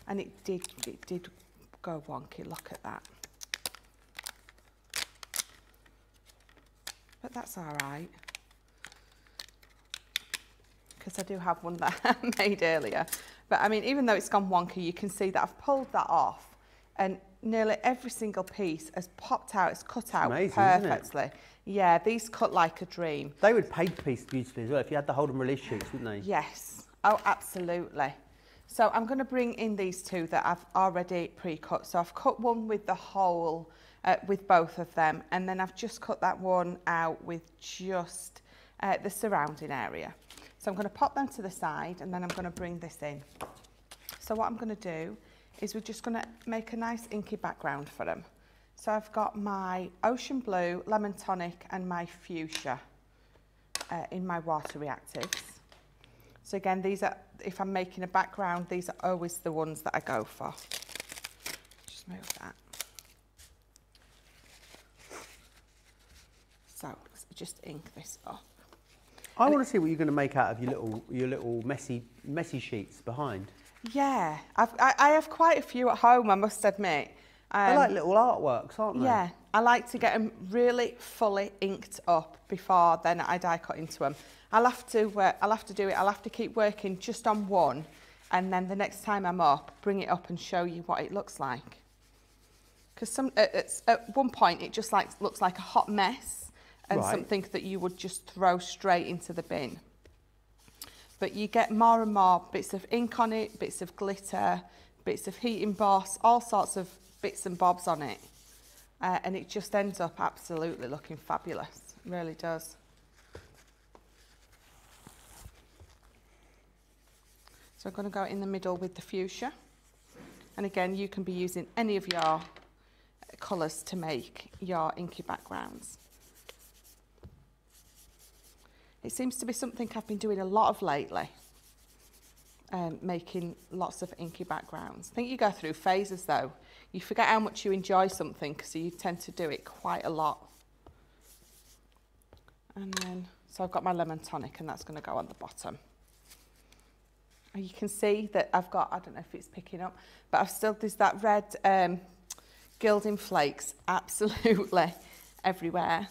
And it did go wonky, look at that. But that's all right, because I do have one that I made earlier. But I mean, even though it's gone wonky, you can see that I've pulled that off, and nearly every single piece has popped out, it's cut out perfectly. Yeah, these cut like a dream. They would paint the piece beautifully as well if you had the hold and release sheets, wouldn't they? Yes, oh absolutely. So I'm going to bring in these two that I've already pre-cut. So I've cut one with the hole, with both of them, and then I've just cut that one out with just the surrounding area. So I'm going to pop them to the side, and then I'm going to bring this in. So what I'm going to do is we're just going to make a nice inky background for them. So I've got my ocean blue, lemon tonic, and my fuchsia in my water reactives. So again, these are, if I'm making a background, these are always the ones that I go for. Just move that. So just ink this up. I want to see what you're going to make out of your little messy sheets behind. Yeah, I have quite a few at home, I must admit. They're like little artworks, aren't they? Yeah, I like to get them really fully inked up before then I die cut into them. I'll have to keep working just on one, and then the next time I'm up, bring it up and show you what it looks like. Because at one point it just looks like a hot mess and something that you would just throw straight into the bin. But you get more and more bits of ink on it, bits of glitter, bits of heat emboss, all sorts of bits and bobs on it. And it just ends up absolutely looking fabulous. It really does. So I'm going to go in the middle with the fuchsia. And again, you can be using any of your colours to make your inky backgrounds. It seems to be something I've been doing a lot of lately, making lots of inky backgrounds. I think you go through phases though. You forget how much you enjoy something, so you tend to do it quite a lot. And then, so I've got my lemon tonic and that's going to go on the bottom. And you can see that I've got, I don't know if it's picking up, but there's that red gilding flakes absolutely everywhere.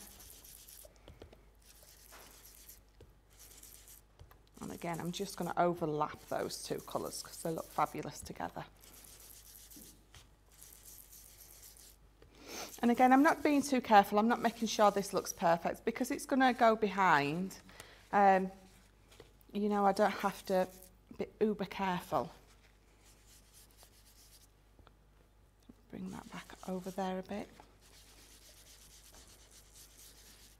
And again, I'm just going to overlap those two colours because they look fabulous together. And again, I'm not being too careful. I'm not making sure this looks perfect because it's going to go behind. You know, I don't have to be uber careful. Bring that back over there a bit.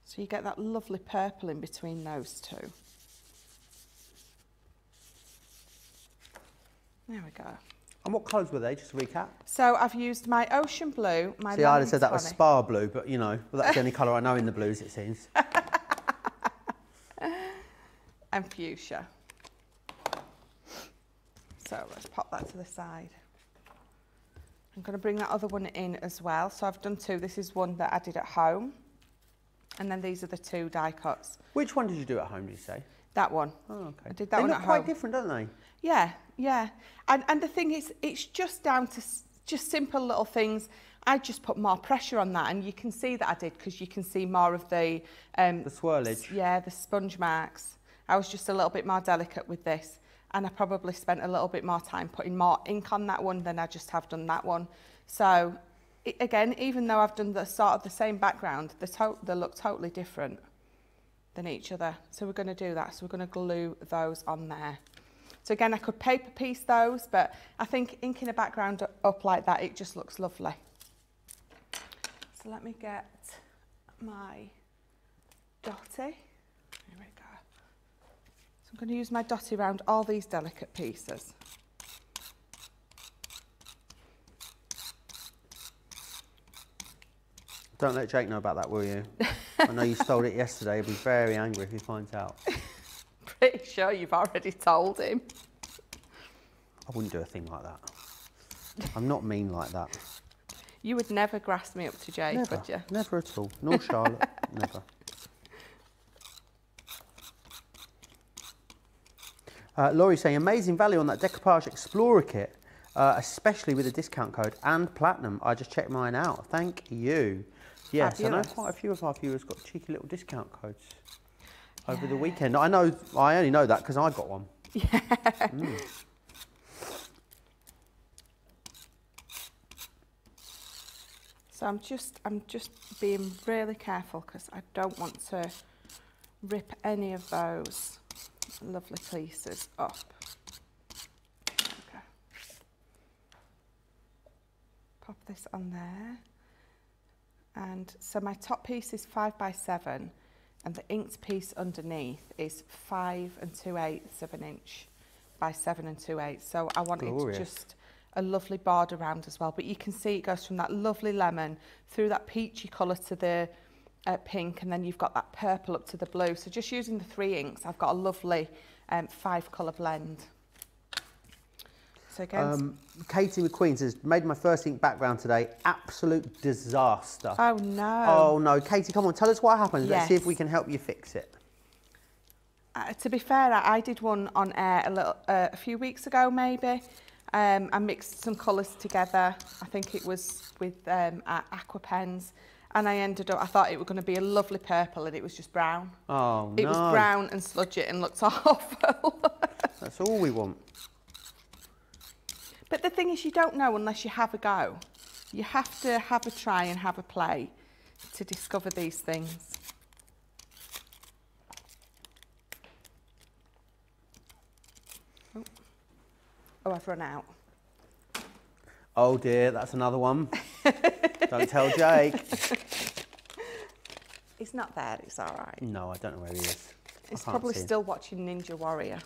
So you get that lovely purple in between those two. There we go. And what colours were they, just to recap? So I've used my ocean blue, my See, I'd have said that was spa blue, but you know, well, that's the only colour I know in the blues, it seems. And fuchsia. So let's pop that to the side. I'm going to bring that other one in as well. So I've done two. This is one that I did at home. And then these are the two die cuts. Which one did you do at home, did you say? That one. Oh, okay. I did that one at home. They look quite different, don't they? Yeah, yeah. And the thing is, it's just down to just simple little things. I just put more pressure on that, and you can see that I did because you can see more of the swirlage. Yeah, the sponge marks. I was just a little bit more delicate with this, and I probably spent a little bit more time putting more ink on that one than I just have done that one. So again, even though I've done the sort of the same background, they look totally different than each other. So we're going to do that. So we're going to glue those on there. So again, I could paper piece those, but I think inking a background up like that, it just looks lovely. So let me get my dotty. Here we go. So I'm going to use my dotty around all these delicate pieces. Don't let Jake know about that, will you? I know you stole it yesterday. He'll be very angry if he finds out. Pretty sure you've already told him. I wouldn't do a thing like that. I'm not mean like that. You would never grass me up to Jake, Never, would you? Never at all. Nor Charlotte. Never. Laurie's saying, amazing value on that Decoupage Explorer kit, especially with a discount code and platinum. I just checked mine out. Thank you. Yes, fabulous. I know quite a few of our viewers got cheeky little discount codes over the weekend. I only know that because I got one. Yeah. Mm. So I'm just being really careful because I don't want to rip any of those lovely pieces up. Okay. Pop this on there. And so my top piece is 5 by 7 and the inked piece underneath is 5 2/8 of an inch by 7 2/8. So I wanted just a lovely border round as well, but you can see it goes from that lovely lemon through that peachy colour to the pink, and then you've got that purple up to the blue. So just using the 3 inks, I've got a lovely 5 colour blend. So again, Katie McQueen says, made my first ink background today, absolute disaster. Oh no. Oh no, Katie, come on, tell us what happened. Yes. Let's see if we can help you fix it. To be fair, I did one on air a few weeks ago maybe, I mixed some colours together. I think it was with aqua pens. And I ended up, I thought it was going to be a lovely purple and it was just brown. Oh, no. It was brown and sludgy and looked awful. That's all we want. But the thing is, you don't know unless you have a go. You have to have a try and have a play to discover these things. Oh, I've run out. Oh dear, that's another one. Don't tell Jake. He's not there, it's all right. No, I don't know where he is. He's probably still watching Ninja Warrior.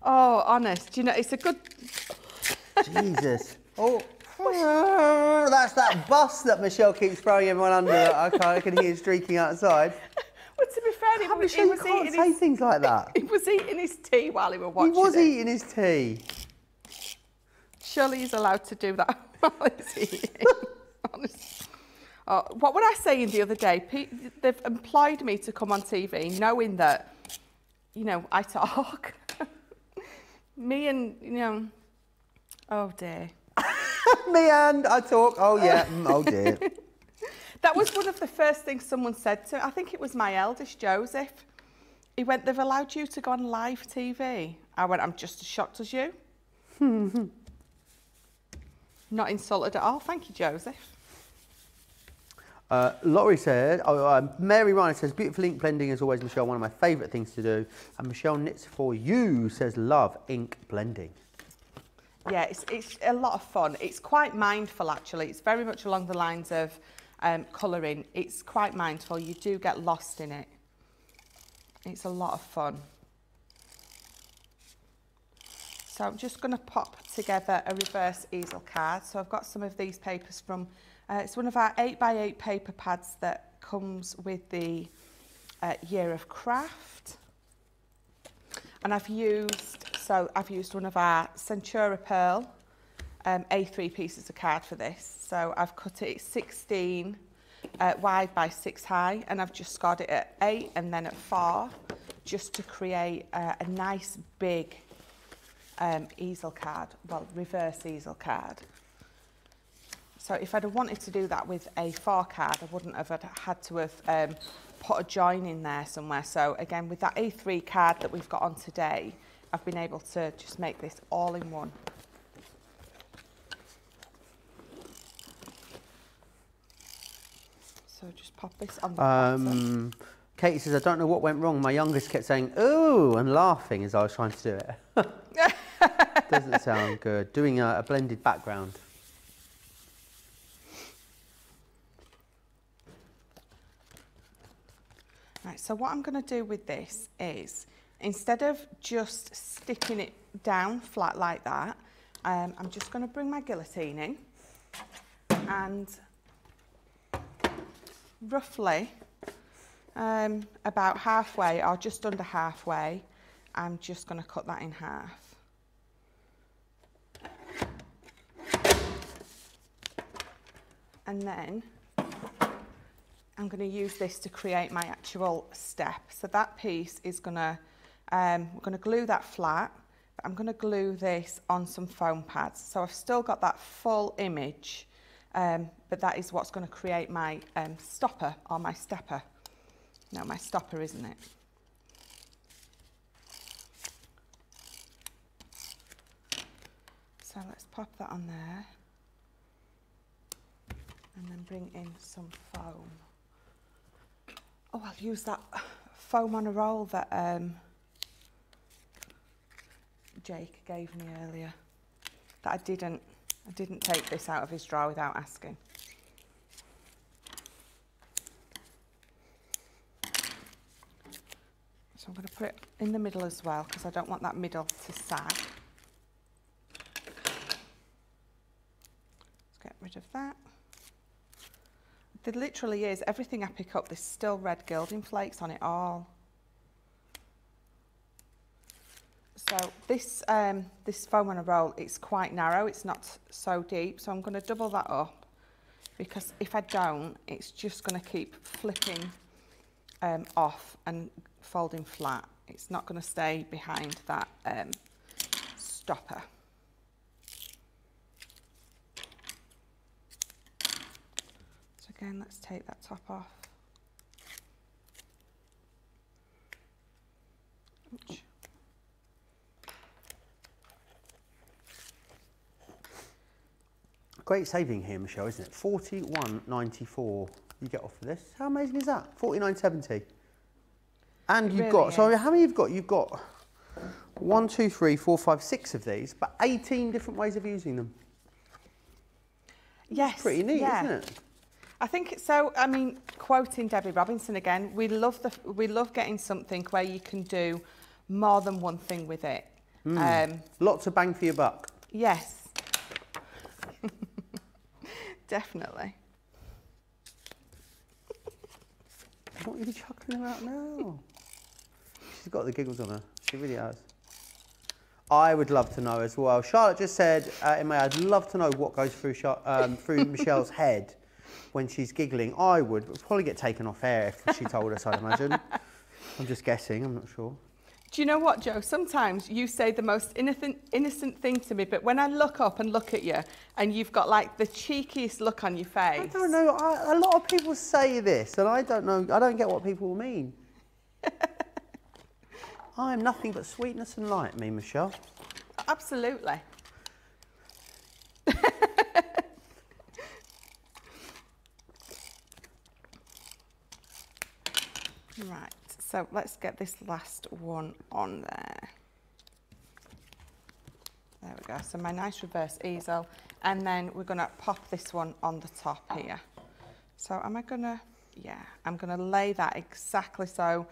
Oh, honest, you know, it's a good... Jesus. Oh, that's that bus that Michelle keeps throwing everyone under. I can hear streaking outside. Well, to be fair, he was eating say things like that. He was eating his tea while he was watching. He was eating his tea. Surely he's allowed to do that while he's eating. Honestly. Oh, what were I saying the other day? They've employed me to come on TV, knowing that, you know, I talk. Me and, you know, oh dear. Me and I talk. Oh yeah. Oh dear. That was one of the first things someone said to me. I think it was my eldest, Joseph. He went, they've allowed you to go on live TV. I went, I'm just as shocked as you. Not insulted at all. Thank you, Joseph. Laurie said, Mary Ryan says, beautiful ink blending as always, Michelle, one of my favourite things to do. And Michelle Knits For You says, love ink blending. Yeah, it's a lot of fun. It's quite mindful, actually. It's very much along the lines of colouring. It's quite mindful. You do get lost in it. It's a lot of fun. So I'm just going to pop together a reverse easel card. So I've got some of these papers from, it's one of our 8x8 paper pads that comes with the Year of Craft. And I've used one of our Centura Pearl A3 pieces of card for this. So I've cut it 16 wide by 6 high, and I've just scored it at 8 and then at 4, just to create a nice big easel card, well, reverse easel card. So if I'd have wanted to do that with a 4 card, I wouldn't have had to have put a join in there somewhere. So again, with that A3 card that we've got on today, I've been able to just make this all in one. So just pop this on the bottom. Katie says, I don't know what went wrong. My youngest kept saying, ooh, and laughing as I was trying to do it. Doesn't sound good. Doing a blended background. Right, so what I'm going to do with this is, instead of just sticking it down flat like that, I'm just going to bring my guillotine in and roughly about halfway or just under halfway, I'm just going to cut that in half. And then I'm going to use this to create my actual step. So that piece is going to, we're going to glue that flat, but I'm going to glue this on some foam pads. So I've still got that full image, but that is what's going to create my stopper or my stepper. No, my stopper, isn't it? So let's pop that on there and then bring in some foam. Oh, I'll use that foam on a roll that Jake gave me earlier. That I didn't take this out of his drawer without asking. So I'm going to put it in the middle as well because I don't want that middle to sag. Let's get rid of that. There literally is, everything I pick up, there's still red gilding flakes on it all. So this, this foam on a roll, it's quite narrow, it's not so deep, so I'm going to double that up because if I don't, it's just going to keep flipping off and folding flat. It's not going to stay behind that stopper. So again, let's take that top off. Ouch. Great saving here, Michelle, isn't it? $41.94 you get off of this. How amazing is that? $49.70. And you've got, sorry, how many you've got? You've got 1, 2, 3, 4, 5, 6 of these, but 18 different ways of using them. Yes. Pretty neat, isn't it? I think it's so, I mean, quoting Debbie Robinson again, we love getting something where you can do more than one thing with it. Lots of bang for your buck. Yes. Definitely. What are you chuckling about now? She's got the giggles on her. She really has. I would love to know as well. Charlotte just said, I'd love to know what goes through through Michelle's head when she's giggling. I would probably get taken off air if she told us, I'd imagine. I'm just guessing, I'm not sure. Do you know what, Joe? Sometimes you say the most innocent thing to me, but when I look up and look at you and you've got like the cheekiest look on your face. I don't know. A lot of people say this and I don't know. I don't get what people mean. I am nothing but sweetness and light, me, Michelle. Absolutely. Right. So let's get this last one on there. There we go. So my nice reverse easel. And then we're going to pop this one on the top here. So am I going to, yeah, I'm going to lay that exactly so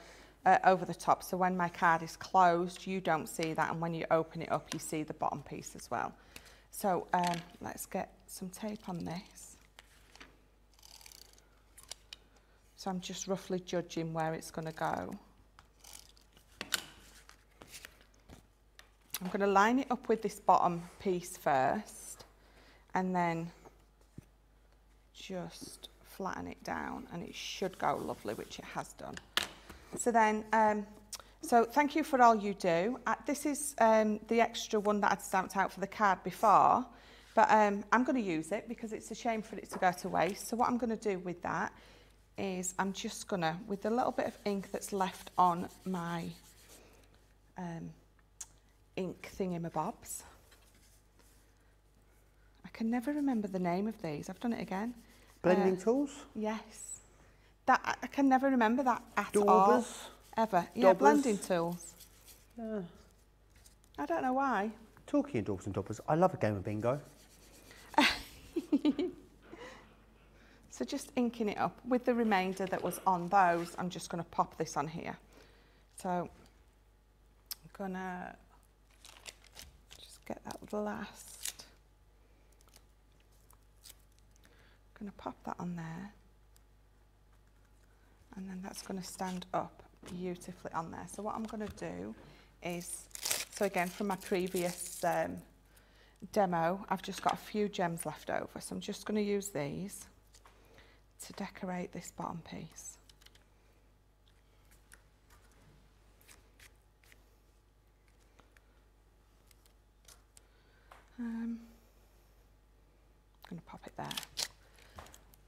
over the top. So when my card is closed, you don't see that. And when you open it up, you see the bottom piece as well. So let's get some tape on this. So I'm just roughly judging where it's going to go. I'm going to line it up with this bottom piece first and then just flatten it down and it should go lovely, which it has done. So then, so thank you for all you do. This is the extra one that I'd stamped out for the card before, but I'm going to use it because it's a shame for it to go to waste. So what I'm going to do with that is I'm just going to, with the little bit of ink that's left on my ink thingamabobs. I can never remember the name of these. I've done it again. Blending tools? Yes. That I can never remember that at all. Daubers? Ever. Yeah, Daubers? blending tools. Yeah. I don't know why. Talking of daubers and daubers, I love a game of bingo. So just inking it up with the remainder that was on those. I'm just going to pop this on here. So I'm going to just get that last. I'm going to pop that on there. And then that's going to stand up beautifully on there. So what I'm going to do is, so again, from my previous demo, I've just got a few gems left over. So I'm just going to use these to decorate this bottom piece. I'm going to pop it there.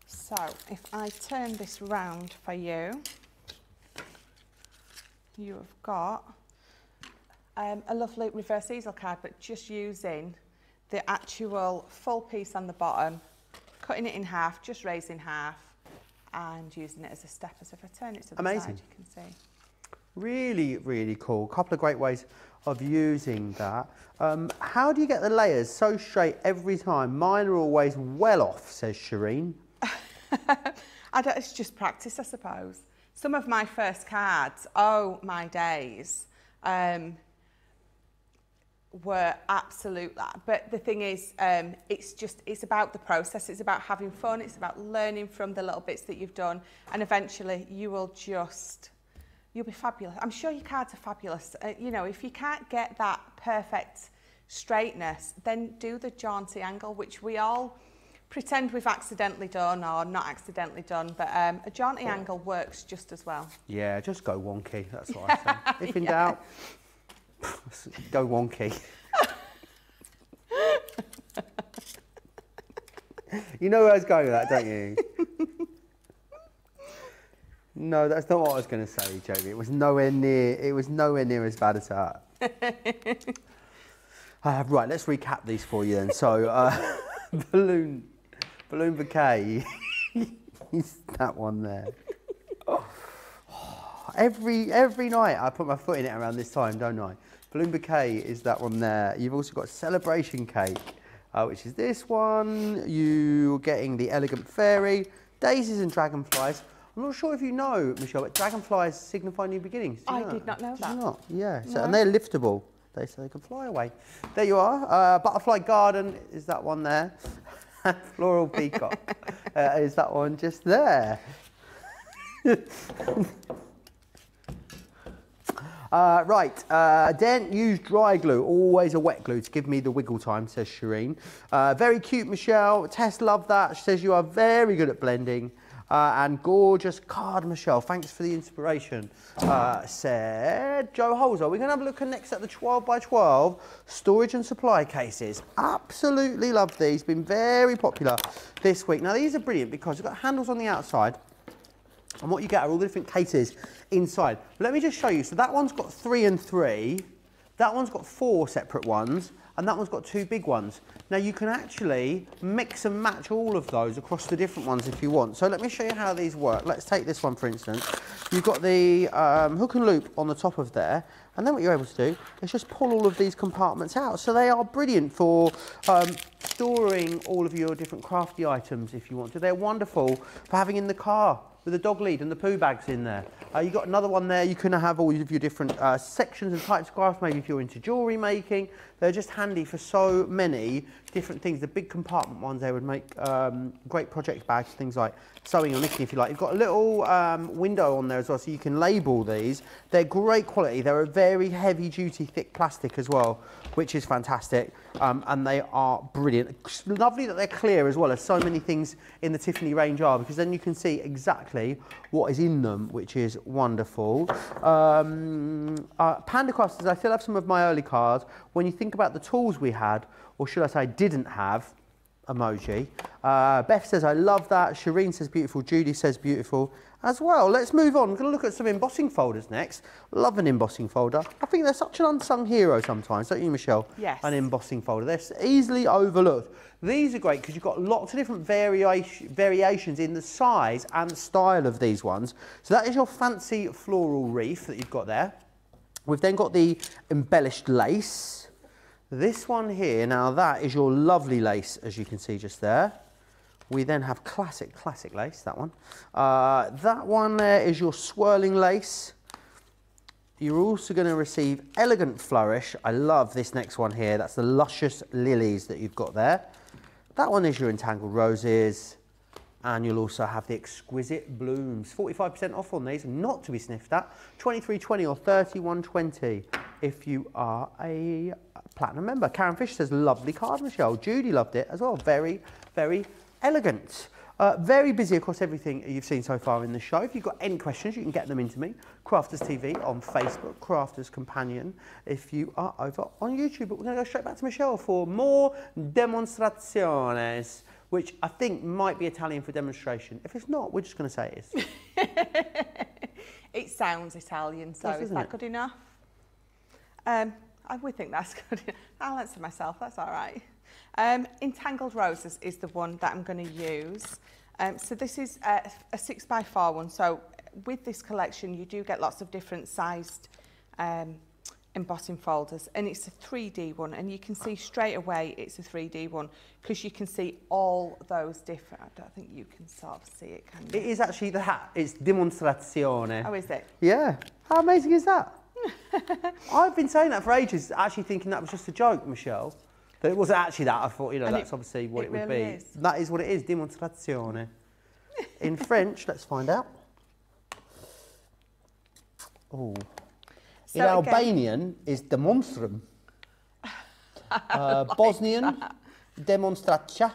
So if I turn this round for you, you have got a lovely reverse easel card, but just using the actual full piece on the bottom, cutting it in half, just raising half, and using it as a stepper. So if I turn it to the side, you can see. Really, really cool. A couple of great ways of using that. How do you get the layers so straight every time? Mine are always well off, says Shireen. It's just practice, I suppose. Some of my first cards, oh my days, were absolute that. But the thing is, it's about the process. It's about having fun. It's about learning from the little bits that you've done, and eventually you'll be fabulous. I'm sure your cards are fabulous. You know, if you can't get that perfect straightness, then do the jaunty angle, which we all pretend we've accidentally done or not accidentally done, but a jaunty angle works just as well. Yeah, just go wonky, that's what I say. If in doubt, go wonky. You know where I was going with that, don't you? No, that's not what I was going to say, Jamie. It was nowhere near as bad as that. Right, let's recap these for you then. So, balloon bouquet is that one there. Every night I put my foot in it around this time, don't I? Balloon bouquet is that one there. You've also got celebration cake, which is this one. You're getting the elegant fairy, daisies and dragonflies. I'm not sure if you know, Michelle, but dragonflies signify new beginnings. I did not know that. Did you not? Yeah, so, No. and they're liftable. They can fly away. There you are. Butterfly garden is that one there. Floral peacock is that one just there. Right, don't use dry glue, always a wet glue to give me the wiggle time, says Shireen. Very cute, Michelle. Tess, love that. She says you are very good at blending. And gorgeous card, Michelle. Thanks for the inspiration, said Joe Holzer. We're going to have a look next at the 12 by 12 storage and supply cases. Absolutely love these. Been very popular this week. Now, these are brilliant because you've got handles on the outside. And what you get are all the different cases inside. Let me just show you. So that one's got 3 and 3. That one's got 4 separate ones. And that one's got 2 big ones. Now you can actually mix and match all of those across the different ones if you want. So let me show you how these work. Let's take this one for instance. You've got the hook and loop on the top of there, and then what you're able to do is just pull all of these compartments out. So they are brilliant for storing all of your different crafty items if you want to. They're wonderful for having in the car with the dog lead and the poo bags in there. You've got another one there. You can have all of your different sections and types of crafts, maybe if you're into jewellery making. They're just handy for so many different things. The big compartment ones, they would make great project bags, things like sewing or knitting if you like. You've got a little window on there as well, so you can label these. They're great quality. They're a very heavy duty, thick plastic as well, which is fantastic. And they are brilliant. It's lovely that they're clear as well, as so many things in the Tiffany range are, because then you can see exactly what is in them, which is wonderful. Panda Crafts says, I still have some of my early cards. When you think about the tools we had, or should I say didn't have, emoji. Beth says, I love that. Shireen says beautiful. Judy says beautiful as well. Let's move on. We're going to look at some embossing folders next. Love an embossing folder. I think they're such an unsung hero sometimes, don't you, Michelle? Yes. An embossing folder. They're easily overlooked. These are great because you've got lots of different variations in the size and style of these ones. So that is your fancy floral wreath that you've got there. We've then got the embellished lace. This one here, now that is your lovely lace, as you can see just there. We then have classic lace, that one. That one there is your swirling lace. You're also going to receive elegant flourish. I love this next one here. That's the luscious lilies that you've got there. That one is your entangled roses. And you'll also have the exquisite blooms. 45% off on these, not to be sniffed at. $23.20 or $31.20 if you are a platinum member. Karen Fish says, lovely card, Michelle. Judy loved it as well. Very, very elegant. Very busy across everything you've seen so far in the show. If you've got any questions, you can get them into me. Crafters TV on Facebook, Crafters Companion if you are over on YouTube. But we're going to go straight back to Michelle for more demonstraciones, which I think might be Italian for demonstration. If it's not, we're just going to say it is. It sounds Italian, so is that good enough? I would think that's good. I'll answer myself, that's all right. Entangled Roses is the one that I'm going to use. So this is a 6x4 one. So with this collection, you do get lots of different sized embossing folders, and it's a 3D one, and you can see straight away it's a 3D one because you can see all those different. I don't think you can sort of see it, can you? It is actually the hat. It's dimostrazione. Oh, is it? Yeah. How amazing is that? I've been saying that for ages, actually thinking that was just a joke, Michelle. That it wasn't actually that. I thought, you know, that's obviously what it would be. Is. That is what it is, dimostrazione. In French, let's find out. Oh. In Albanian is demonstrum. Bosnian, demonstracja.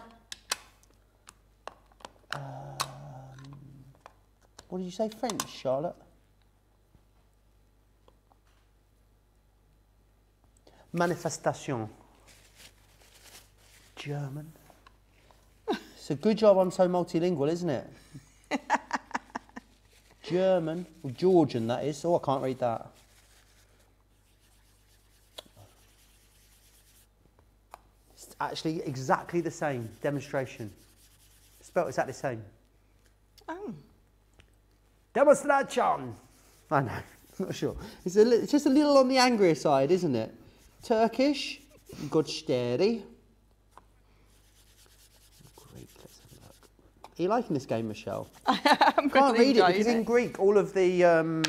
What did you say, French, Charlotte? Manifestation. German. It's a good job I'm so multilingual, isn't it? German, or Georgian that is. Oh, I can't read that. It's actually exactly the same, demonstration. Spelled exactly the same. Oh. Demonstration! I know, I'm not sure. It's just a little on the angrier side, isn't it? Turkish, Godsteri. Greek, let's have a look. Are you liking this game, Michelle? I am. Can't read it because in Greek, all of the... hang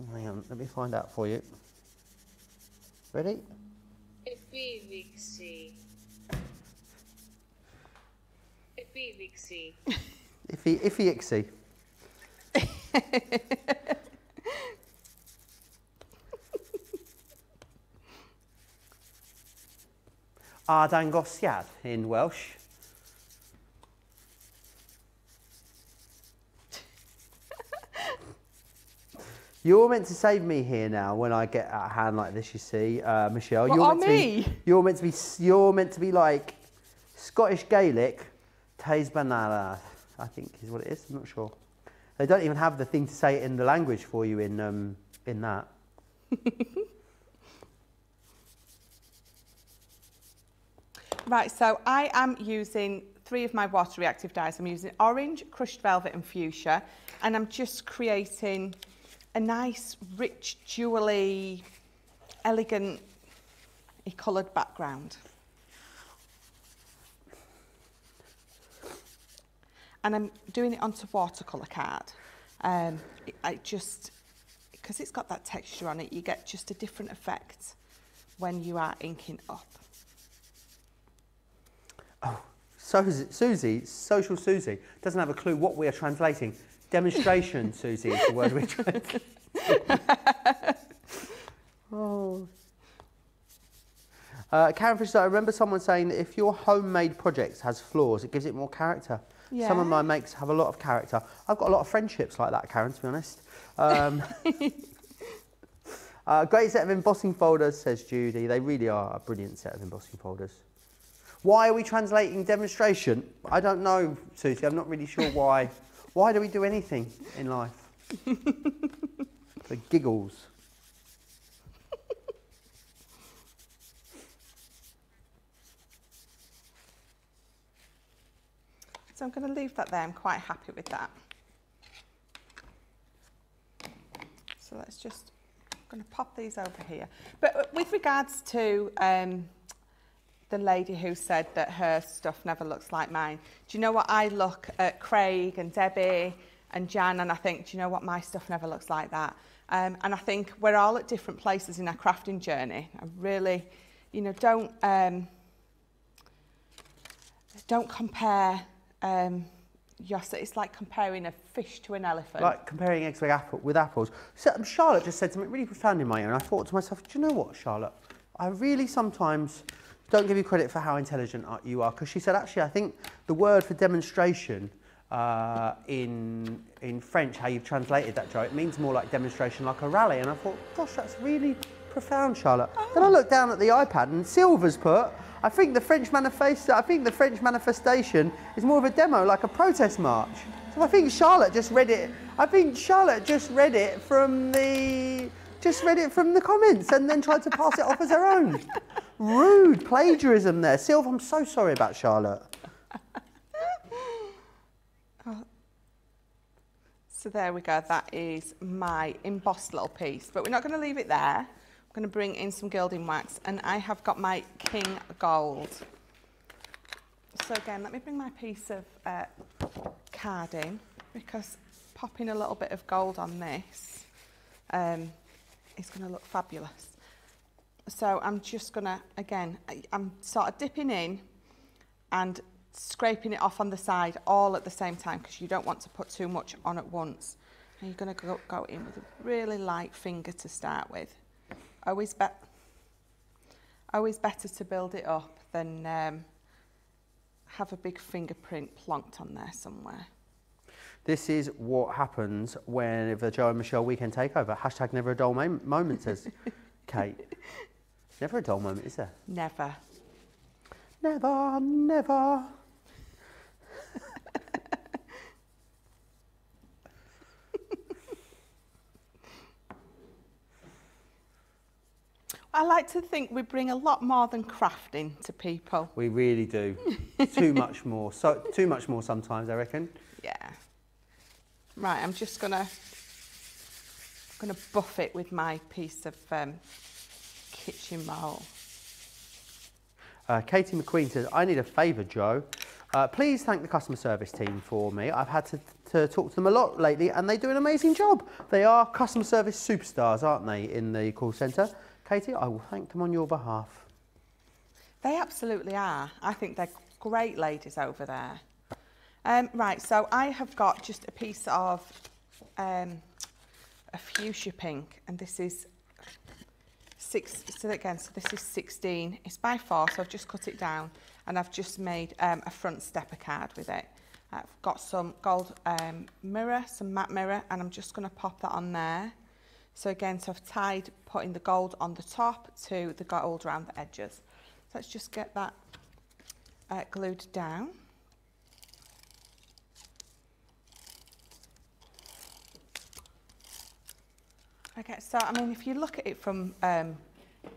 on, let me find out for you. Ready? Επίδειξη. Επίδειξη. Iffy-ixy. Ardangosiad in Welsh. You're meant to save me here now when I get out of hand like this, you see, Michelle. You're meant to be like Scottish Gaelic, Tays Banana, I think is what it is. I'm not sure. They don't even have the thing to say it in the language for you in that. Right, so I am using 3 of my water reactive dyes. I'm using orange, crushed velvet and fuchsia, and I'm just creating a nice, rich, jewelly, elegant, coloured background. And I'm doing it onto watercolour card. Because it's got that texture on it, you get just a different effect when you are inking up. Oh, Susie, social Susie, doesn't have a clue what we are translating. Demonstration, Susie, is the word we're translating. Oh. Karen Fisher, I remember someone saying that if your homemade project has flaws, it gives it more character. Yeah. Some of my makes have a lot of character. I've got a lot of friendships like that, Karen, to be honest. Great set of embossing folders, says Judy. They really are a brilliant set of embossing folders. Why are we translating demonstration? I don't know, Susie. I'm not really sure why. Why do we do anything in life? For giggles. So I'm going to leave that there. I'm quite happy with that. So let's just, I'm going to pop these over here. But with regards to the lady who said that her stuff never looks like mine, do you know what? I look at Craig and Debbie and Jan and I think, do you know what? My stuff never looks like that. And I think we're all at different places in our crafting journey. I really, you know, don't compare it's like comparing a fish to an elephant. Like comparing eggs with apples. So, Charlotte just said something really profound in my ear and I thought to myself, do you know what, Charlotte? I really sometimes don't give you credit for how intelligent you are, because she said, actually, I think the word for demonstration in French, how you've translated that, Joe, it means more like demonstration, like a rally. And I thought, gosh, that's really profound, Charlotte. Oh. Then I looked down at the iPad and Silver's put, I think the French manifestation is more of a demo, like a protest march. So I think Charlotte just read it. I think Charlotte just read it from the comments and then tried to pass it off as her own. Rude plagiarism there. Silver, I'm so sorry about Charlotte. Oh. So there we go. That is my embossed little piece. But we're not going to leave it there. I'm going to bring in some gilding wax. And I have got my King Gold. So again, let me bring my piece of card in, because popping a little bit of gold on this is going to look fabulous. So I'm just going to, again, I'm sort of dipping in and scraping it off on the side all at the same time, because you don't want to put too much on at once. And you're going to go in with a really light finger to start with. Always better to build it up than have a big fingerprint plonked on there somewhere. This is what happens whenever Joe and Michelle weekend takeover. Hashtag never a dull moment, says Kate. Never a dull moment, is there? Never. Never, never. I like to think we bring a lot more than crafting to people. We really do. Too much more. So too much more sometimes, I reckon. Yeah. Right, I'm just gonna buff it with my piece of kitchen roll. Katie McQueen says, I need a favour, Joe. Please thank the customer service team for me. I've had to talk to them a lot lately and they do an amazing job. They are customer service superstars, aren't they, in the call centre? Katie, I will thank them on your behalf. They absolutely are. I think they're great ladies over there. Right, so I have got just a piece of a fuchsia pink, and this is this is 16. It's by 4, so I've just cut it down, and I've just made a front stepper card with it. I've got some gold mirror, some matte mirror, and I'm just going to pop that on there. So again, so I've putting the gold on the top to the gold around the edges. So let's just get that glued down. Okay, so I mean, if you look at it from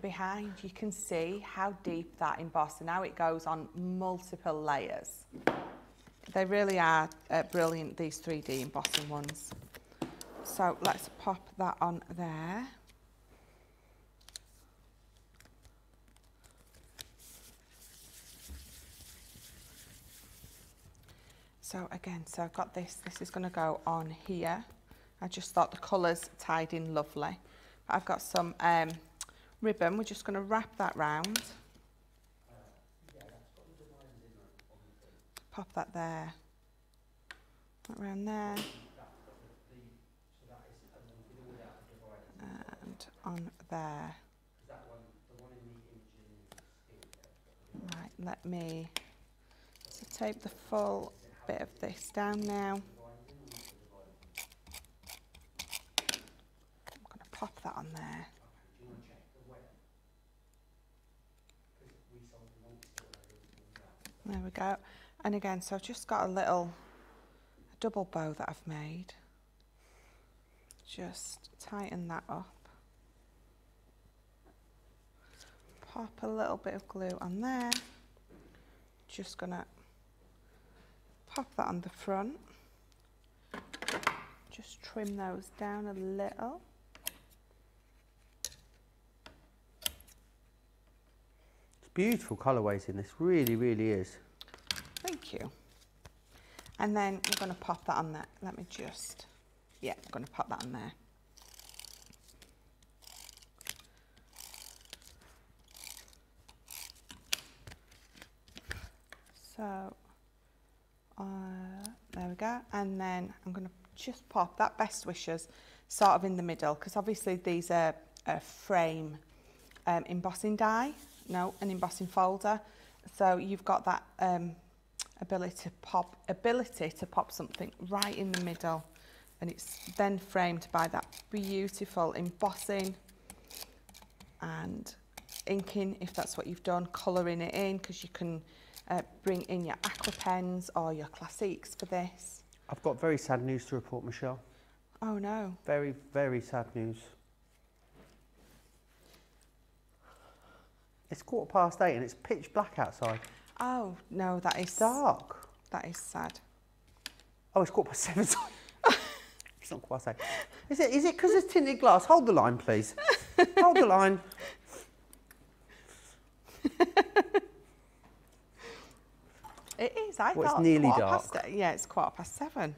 behind, you can see how deep that embossing, how it goes on multiple layers. They really are brilliant, these 3D embossing ones. So let's pop that on there. So again, so I've got this is going to go on here. I just thought the colours tied in lovely. I've got some ribbon, we're just going to wrap that round. Pop that there, that round there. And on there. Right, let me tape the full bit of this down now. I'm going to pop that on there. There we go. And again, so I've just got a double bow that I've made. Just tighten that up. Pop a little bit of glue on there. Just gonna pop that on the front. Just trim those down a little. It's beautiful colourways in this, really, really is. Thank you. And then we're going to pop that on there. Let me just, yeah, I'm going to pop that on there. So, there we go. And then I'm going to just pop that Best Wishes sort of in the middle, because obviously these are a frame embossing die, an embossing folder. So you've got that ability to pop something right in the middle, and it's then framed by that beautiful embossing and inking, if that's what you've done, colouring it in, because you can bring in your aqua pens or your classiques for this. I've got very sad news to report, Michelle. Oh no. Very, very sad news. It's 8:15 and it's pitch black outside. Oh no, that is dark. That is sad. Oh, it's 7:15. It's not 8:15. Is it because there's tinted glass? Hold the line, please. Hold the line. It is. I well, thought it's nearly dark. Yeah, it's 7:15.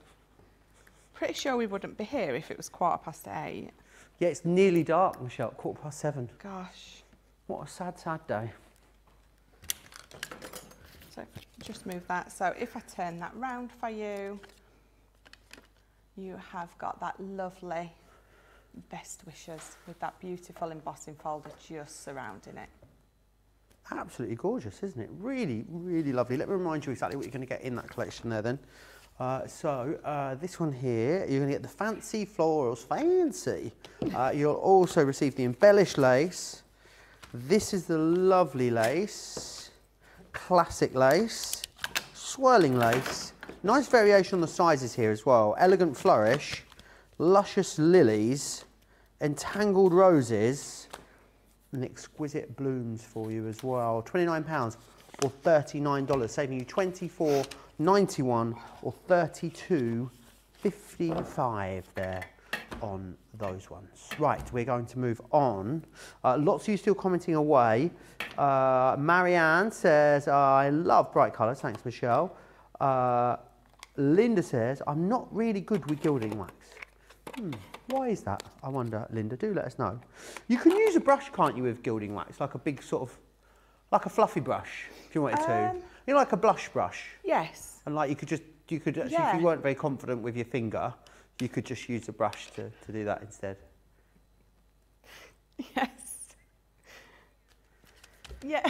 Pretty sure we wouldn't be here if it was 8:15. Yeah, it's nearly dark, Michelle. 7:15. Gosh. What a sad, sad day. So just move that. So if I turn that round for you, you have got that lovely Best Wishes with that beautiful embossing folder just surrounding it. Absolutely gorgeous, isn't it? Really, really lovely. Let me remind you exactly what you're going to get in that collection there then. This one here, you're going to get the fancy florals, fancy. You'll also receive the embellished lace. This is the lovely lace, classic lace, swirling lace. Nice variation on the sizes here as well. Elegant Flourish, luscious lilies, entangled roses, and exquisite blooms for you as well. £29 or $39, saving you $24.91 or $32.55 there on those ones. Right, we're going to move on. Lots of you still commenting away. Marianne says, I love bright colours. Thanks, Michelle. Linda says, I'm not really good with gilding wax. Why is that? I wonder, Linda, do let us know. You can use a brush, can't you, with gilding wax? Like a big sort of, like a fluffy brush, if you wanted to. You know, like a blush brush. Yes. And like you could actually, if you weren't very confident with your finger, you could just use a brush to do that instead. Yes. Yeah.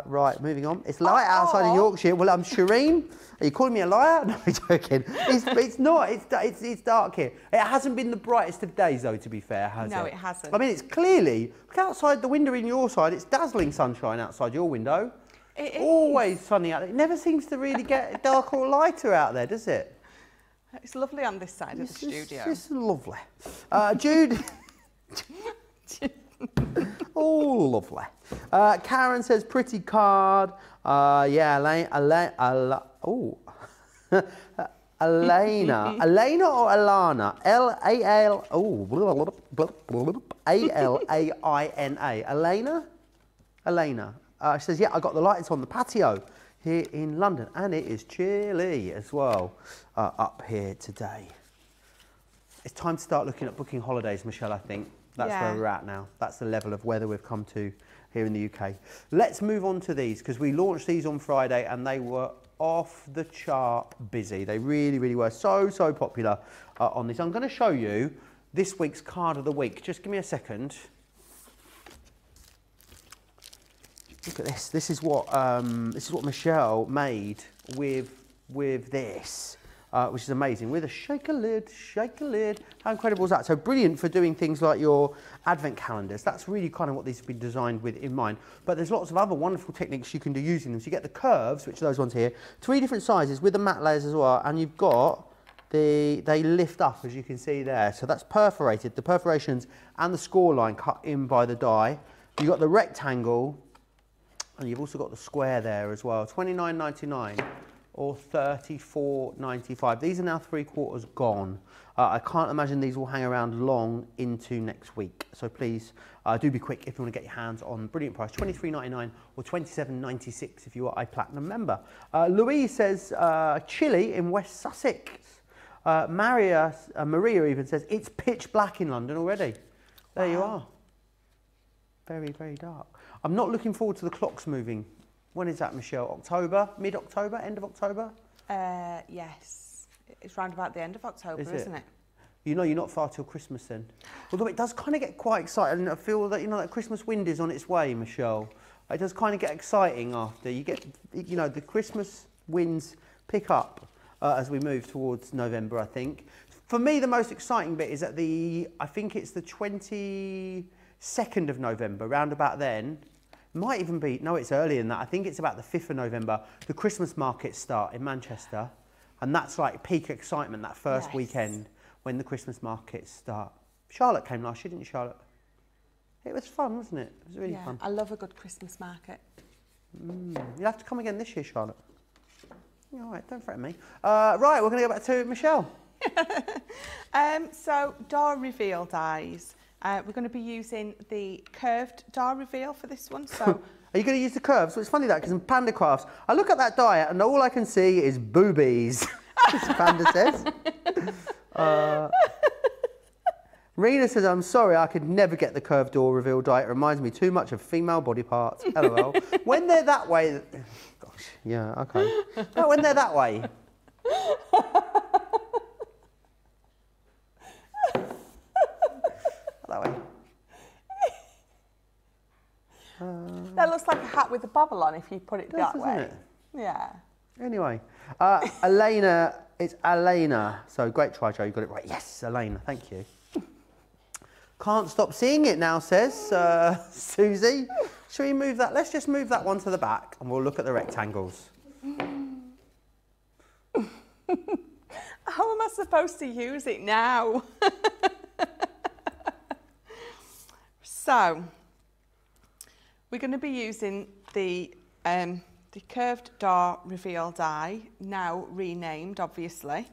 Right, moving on. It's light outside in Yorkshire. Well, I'm Shireen. Are you calling me a liar? No, I'm joking. It's not. It's dark here. It hasn't been the brightest of days, though, to be fair, has it? No, it hasn't. I mean, it's clearly, look outside the window in your side. It's dazzling sunshine outside your window. It is. Always sunny out there. It never seems to really get darker or lighter out there, does it? It's lovely on this side of the studio. It's lovely. Jude. Oh, lovely. Karen says, pretty card. Yeah, Elena or Alana? Alaina. Elena. She says, yeah, I got the lights on the patio here in London, and it is chilly as well up here today. It's time to start looking at booking holidays, Michelle, I think. That's where we're at now. That's the level of weather we've come to here in the UK. Let's move on to these, because we launched these on Friday and they were off the chart busy. They really, really were so popular on this. I'm going to show you this week's card of the week. Just give me a second. Look at this. This is what Michelle made with this. Which is amazing, with a shake a lid. How incredible is that? So brilliant for doing things like your advent calendars. That's really kind of what these have been designed with in mind. But there's lots of other wonderful techniques you can do using them. So you get the curves, which are those ones here, 3 different sizes with the matte layers as well, and you've got they lift up, as you can see there. So that's perforated, the perforations and the score line cut in by the die. You've got the rectangle, and you've also got the square there as well. £29.99. Or $34.95. These are now 3/4 gone. I can't imagine these will hang around long into next week. So please do be quick if you want to get your hands on brilliant price. $23.99 or $27.96 if you are a Platinum member. Louise says chilly in West Sussex. Maria even says it's pitch black in London already. There you are. Very, very dark. I'm not looking forward to the clocks moving. When is that, Michelle? October? Mid-October? End of October? Yes. It's round about the end of October, isn't it? You know you're not far till Christmas then. Although it does kind of get quite exciting. I feel that, that Christmas wind is on its way, Michelle. It does kind of get exciting after. You get, the Christmas winds pick up as we move towards November, I think. For me, the most exciting bit is at I think it's the 22nd of November, round about then. Might even be, no, it's earlier than that. I think it's about the 5th of November. The Christmas markets start in Manchester. And that's like peak excitement, that first weekend when the Christmas markets start. Charlotte came last year, didn't you, Charlotte? It was fun, wasn't it? It was really fun. I love a good Christmas market. You'll have to come again this year, Charlotte. Yeah, all right, don't threaten me. Right, we're going to go back to Michelle. So, door reveal dies. We're going to be using the curved door reveal for this one. So, are you going to use the curves? Well, it's funny that, because in Panda Crafts, I look at that die and all I can see is boobies, as Panda says. Rena says, I'm sorry, I could never get the curved door reveal die. It reminds me too much of female body parts. LOL. When they're that way... Gosh, yeah, okay. But when they're that way... that way. That looks like a hat with a bobble on if you put it that way. It? Yeah. Anyway, Elena, it's Elena. So great try, Joe. You got it right. Yes, Elena. Thank you. Can't stop seeing it now, says Susie. Shall we move that? Let's just move that one to the back and we'll look at the rectangles. How am I supposed to use it now? So, we're going to be using the curved door reveal die, now renamed, obviously.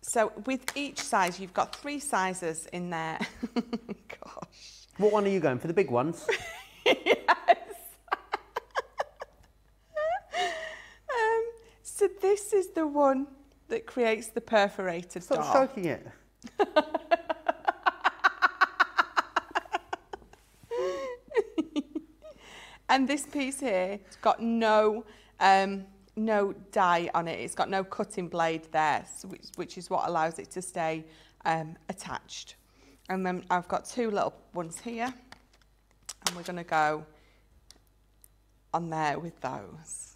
So with each size, you've got 3 sizes in there. Gosh. What one are you going for? The big ones? Yes. So this is the one that creates the perforated door. Stop stroking it. And this piece here, it's got no no die on it. It's got no cutting blade there, so which is what allows it to stay attached. And then I've got 2 little ones here, and we're going to go on there with those.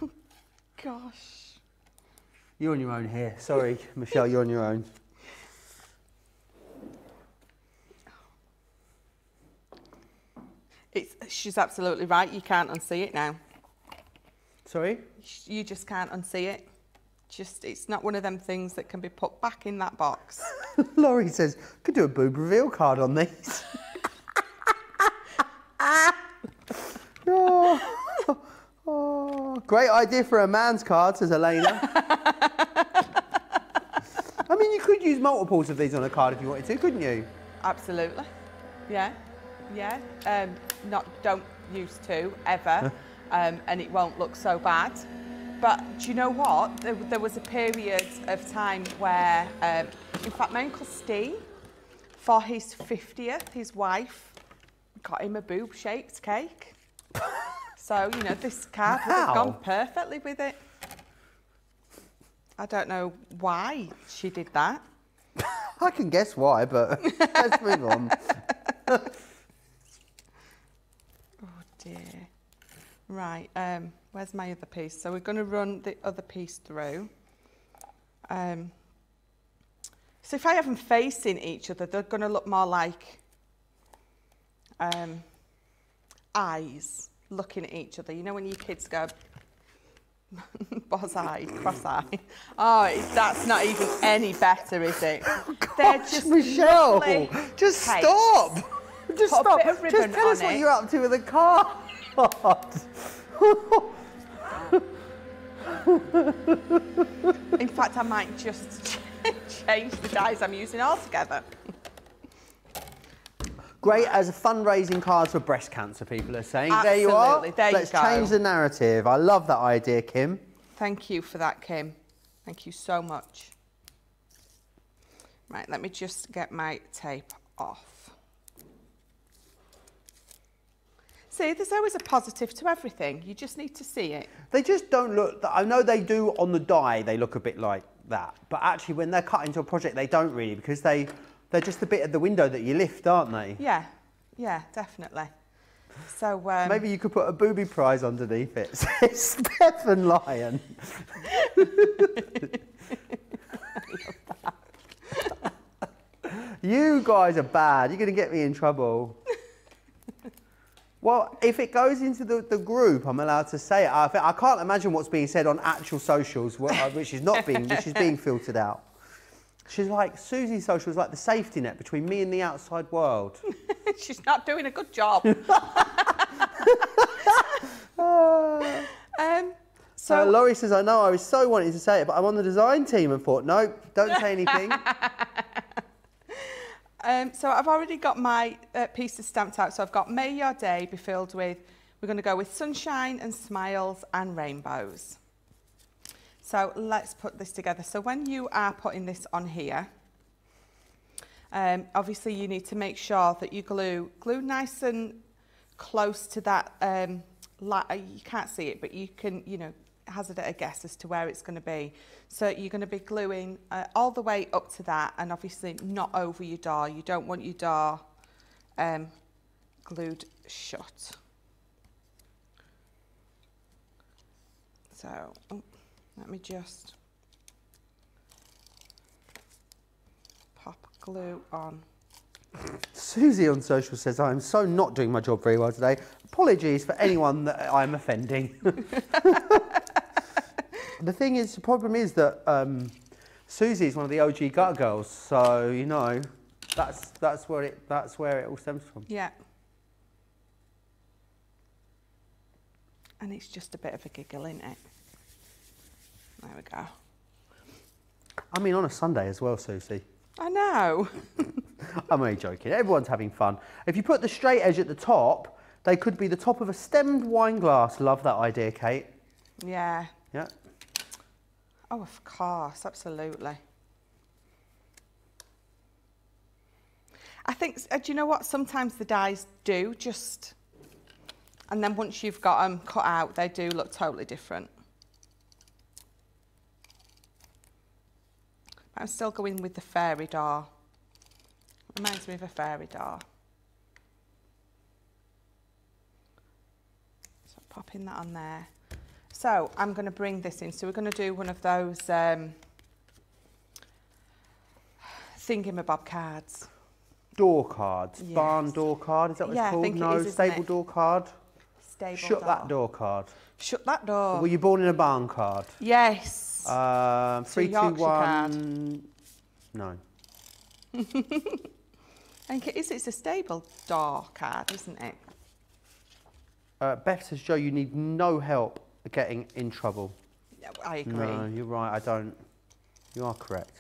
Oh, gosh. You're on your own here. Sorry, Michelle, you're on your own. She's absolutely right. You can't unsee it now. Sorry? You just can't unsee it. It's not one of them things that can be put back in that box. Laurie says, could do a boob reveal card on these. Oh, great idea for a man's card, says Elena. I mean, you could use multiples of these on a card if you wanted to, couldn't you? Absolutely. Yeah. Yeah. Don't use 2 ever, and it won't look so bad. But do you know what? There was a period of time where, in fact, my Uncle Steve, for his 50th, his wife got him a boob-shaped cake. So, you know, this card would have gone perfectly with it. I don't know why she did that. I can guess why, but let's move on. Oh dear. Right, where's my other piece? So we're going to run the other piece through. So if I have them facing each other, they're going to look more like eyes looking at each other. You know when your kids go boss-eyed, cross-eyed? Oh, that's not even any better, is it? Oh, they're just Michelle, just cakes. stop. Just Put stop. A bit of ribbon Just tell us on what it. you're up to with the card. In fact, I might just change the dies I'm using altogether. Great as a fundraising card for breast cancer, people are saying. Absolutely. There you are. There you Let's go. change the narrative. I love that idea, Kim. Thank you for that, Kim. Thank you so much. Right, let me just get my tape off. See, there's always a positive to everything. You just need to see it. They just don't look, I know they do on the die, they look a bit like that. But actually, when they're cut into a project, they don't really, because they're just a bit of the window that you lift, aren't they? Yeah, yeah, definitely. So maybe you could put a booby prize underneath it. Stephen Lyon. You guys are bad. You're going to get me in trouble. Well, if it goes into the group, I'm allowed to say it. I can't imagine what's being said on actual socials, which is being filtered out. She's like, Susie's social is like the safety net between me and the outside world. She's not doing a good job. So Laurie says, I know I was so wanting to say it, but I'm on the design team and thought, no, don't say anything. So I've already got my pieces stamped out. So I've got May Your Day be filled with, we're going to go with sunshine and smiles and rainbows. So let's put this together. So when you are putting this on here, obviously you need to make sure that you glue nice and close to that, you can't see it, but you can, you know, hazard a guess as to where it's going to be. So you're going to be gluing all the way up to that, and obviously not over your door. You don't want your door glued shut. So let me just pop glue on. Susie on social says, I am so not doing my job very well today. Apologies for anyone that I'm offending. The thing is, the problem is that Susie is one of the OG gutter girls, so you know that's where it all stems from. Yeah. And it's just a bit of a giggle, isn't it? There we go. I mean, on a Sunday as well, Susie. I know. I'm only joking. Everyone's having fun. If you put the straight edge at the top, they could be the top of a stemmed wine glass. Love that idea, Kate. Yeah. Yeah. Oh, of course, absolutely. I think, do you know what? Sometimes the dies do just, and then once you've got them cut out, they do look totally different. I'm still going with the fairy door. Reminds me of a fairy door. So popping that on there. So I'm going to bring this in. So we're going to do one of those thingamabob cards. Door cards. Yes. Barn door card, is that what it's called? I think no, it is, stable door card. Stable Shut door. that door card. Shut that door. Were you born in a barn card? Yes. 3, 2, 1. No. I think it is. It's a stable door card, isn't it? Beth says, Joe, you need no help getting in trouble. Yeah, I agree. No, you're right. I don't. You are correct.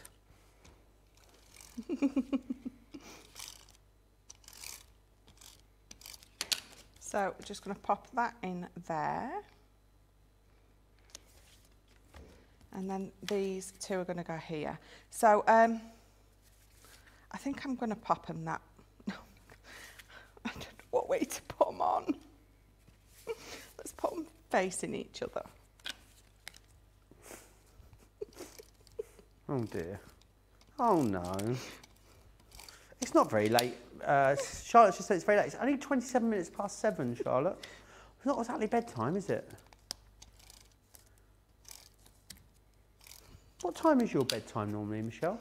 So we're just going to pop that in there. And then these two are going to go here. So I think I'm going to pop them that. I don't know what way to put them on. Let's put them facing each other. Oh dear. Oh no. It's not very late. Charlotte just said it's very late. It's only 27 minutes past 7, Charlotte. It's not exactly bedtime, is it? What time is your bedtime normally, Michelle?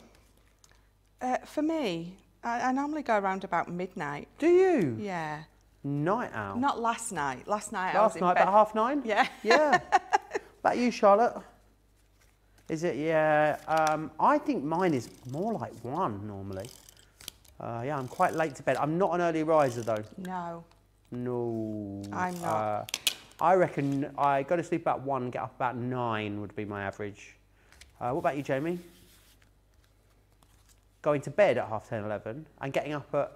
For me, I normally go around about midnight. Do you? Yeah. Night owl? Not last night. Last night I was in bed. About 9:30? Yeah. Yeah. About you, Charlotte? Is it? Yeah. I think mine is more like 1 normally. Yeah, I'm quite late to bed. I'm not an early riser though. No. No. I'm not. I reckon I go to sleep about 1, get up about 9 would be my average. What about you, Jamie? Going to bed at 10:30, 11 and getting up at...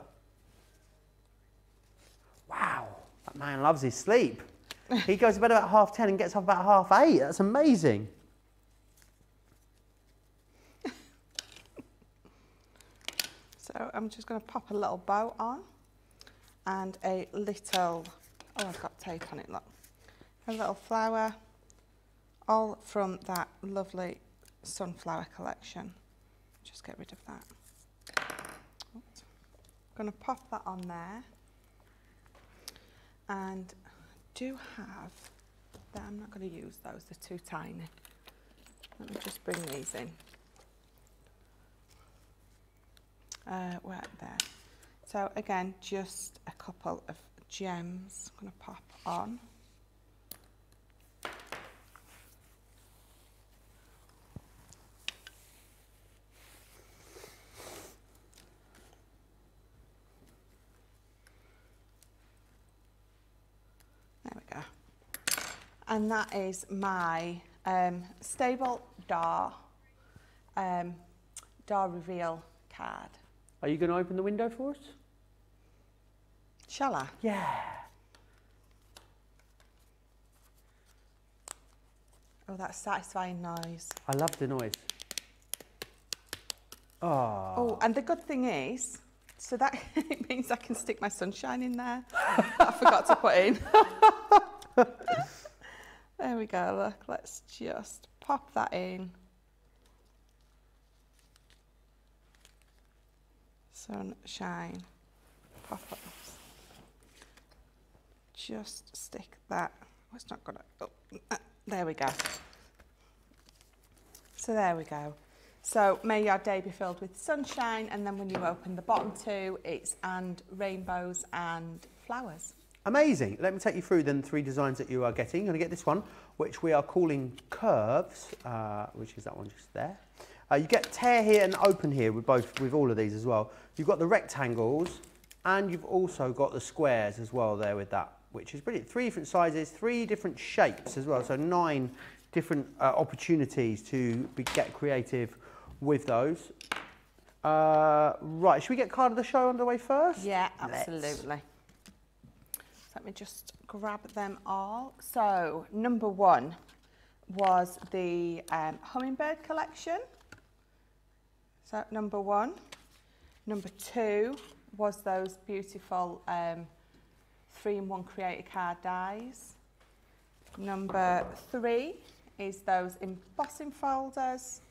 Wow, that man loves his sleep. He goes to bed about 10:30 and gets up about 8:30. That's amazing. So I'm just going to pop a little bow on and a little, oh, I've got tape on it, look. A little flower, all from that lovely sunflower collection. Just get rid of that. Oops. I'm going to pop that on there. And I do have, I'm not going to use those, they're too tiny. Let me just bring these in. Right there. So again, just a couple of gems I'm going to pop on. There we go. And that is my stable door reveal card. Are you going to open the window for us? Shall I? Yeah. Oh, that satisfying noise. I love the noise. Oh. Oh, and the good thing is, so that it means I can stick my sunshine in there. I forgot to put in. There There we go, look, let's just pop that in. Sunshine, pop up. Just stick that, oh, it's not gonna, oh, there we go. So there we go. So may your day be filled with sunshine, and then when you open the bottom two, it's and rainbows and flowers. Amazing. Let me take you through then 3 designs that you are getting. You're going to get this one, which we are calling Curves, which is that one just there. You get tear here and open here with all of these as well. You've got the rectangles, and you've also got the squares as well there with that, which is brilliant. 3 different sizes, 3 different shapes as well, so 9 different opportunities to get creative with those. Right, should we get card of the show underway first? Yeah, absolutely. Let me just grab them all. So number 1 was the Hummingbird collection. So number 1. Number 2 was those beautiful 3-in-1 creator card dies. Number 3 is those embossing folders.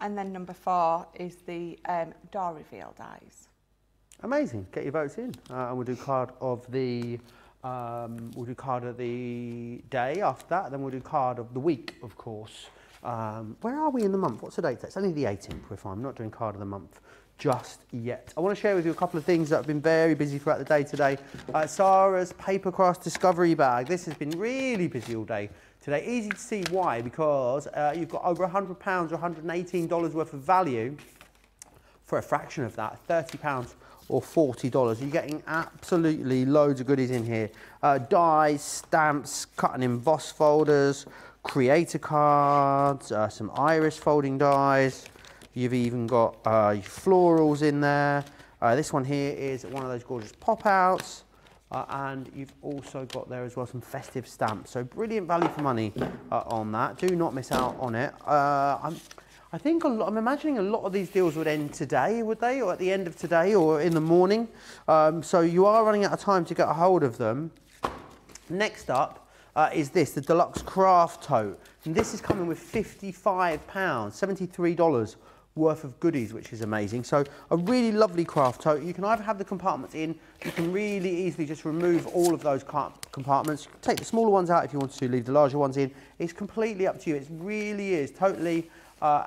And then number 4 is the door reveal dies. Amazing. Get your votes in, and we'll do card of the day after that. Then we'll do card of the week, of course. Where are we in the month? What's the date? It's only the 18th. If I'm not doing card of the month just yet. I want to share with you a couple of things that have been very busy throughout the day today. Sarah's Papercraft Discovery Bag. This has been really busy all day today. Easy to see why, because you've got over £100 or $118 worth of value for a fraction of that, £30 or $40. You're getting absolutely loads of goodies in here. Dies, stamps, cut and emboss folders, creator cards, some iris folding dies. You've even got florals in there. This one here is one of those gorgeous pop-outs. And you've also got there as well some festive stamps. So brilliant value for money on that. Do not miss out on it. I think I'm imagining a lot of these deals would end today, would they? Or at the end of today or in the morning. So you are running out of time to get a hold of them. Next up is this, the Deluxe Craft Tote. And this is coming with £55, $73 worth of goodies, which is amazing. So a really lovely craft tote. You can either have the compartments in, you can really easily just remove all of those compartments. Take the smaller ones out if you want to, leave the larger ones in. It's completely up to you. It really is totally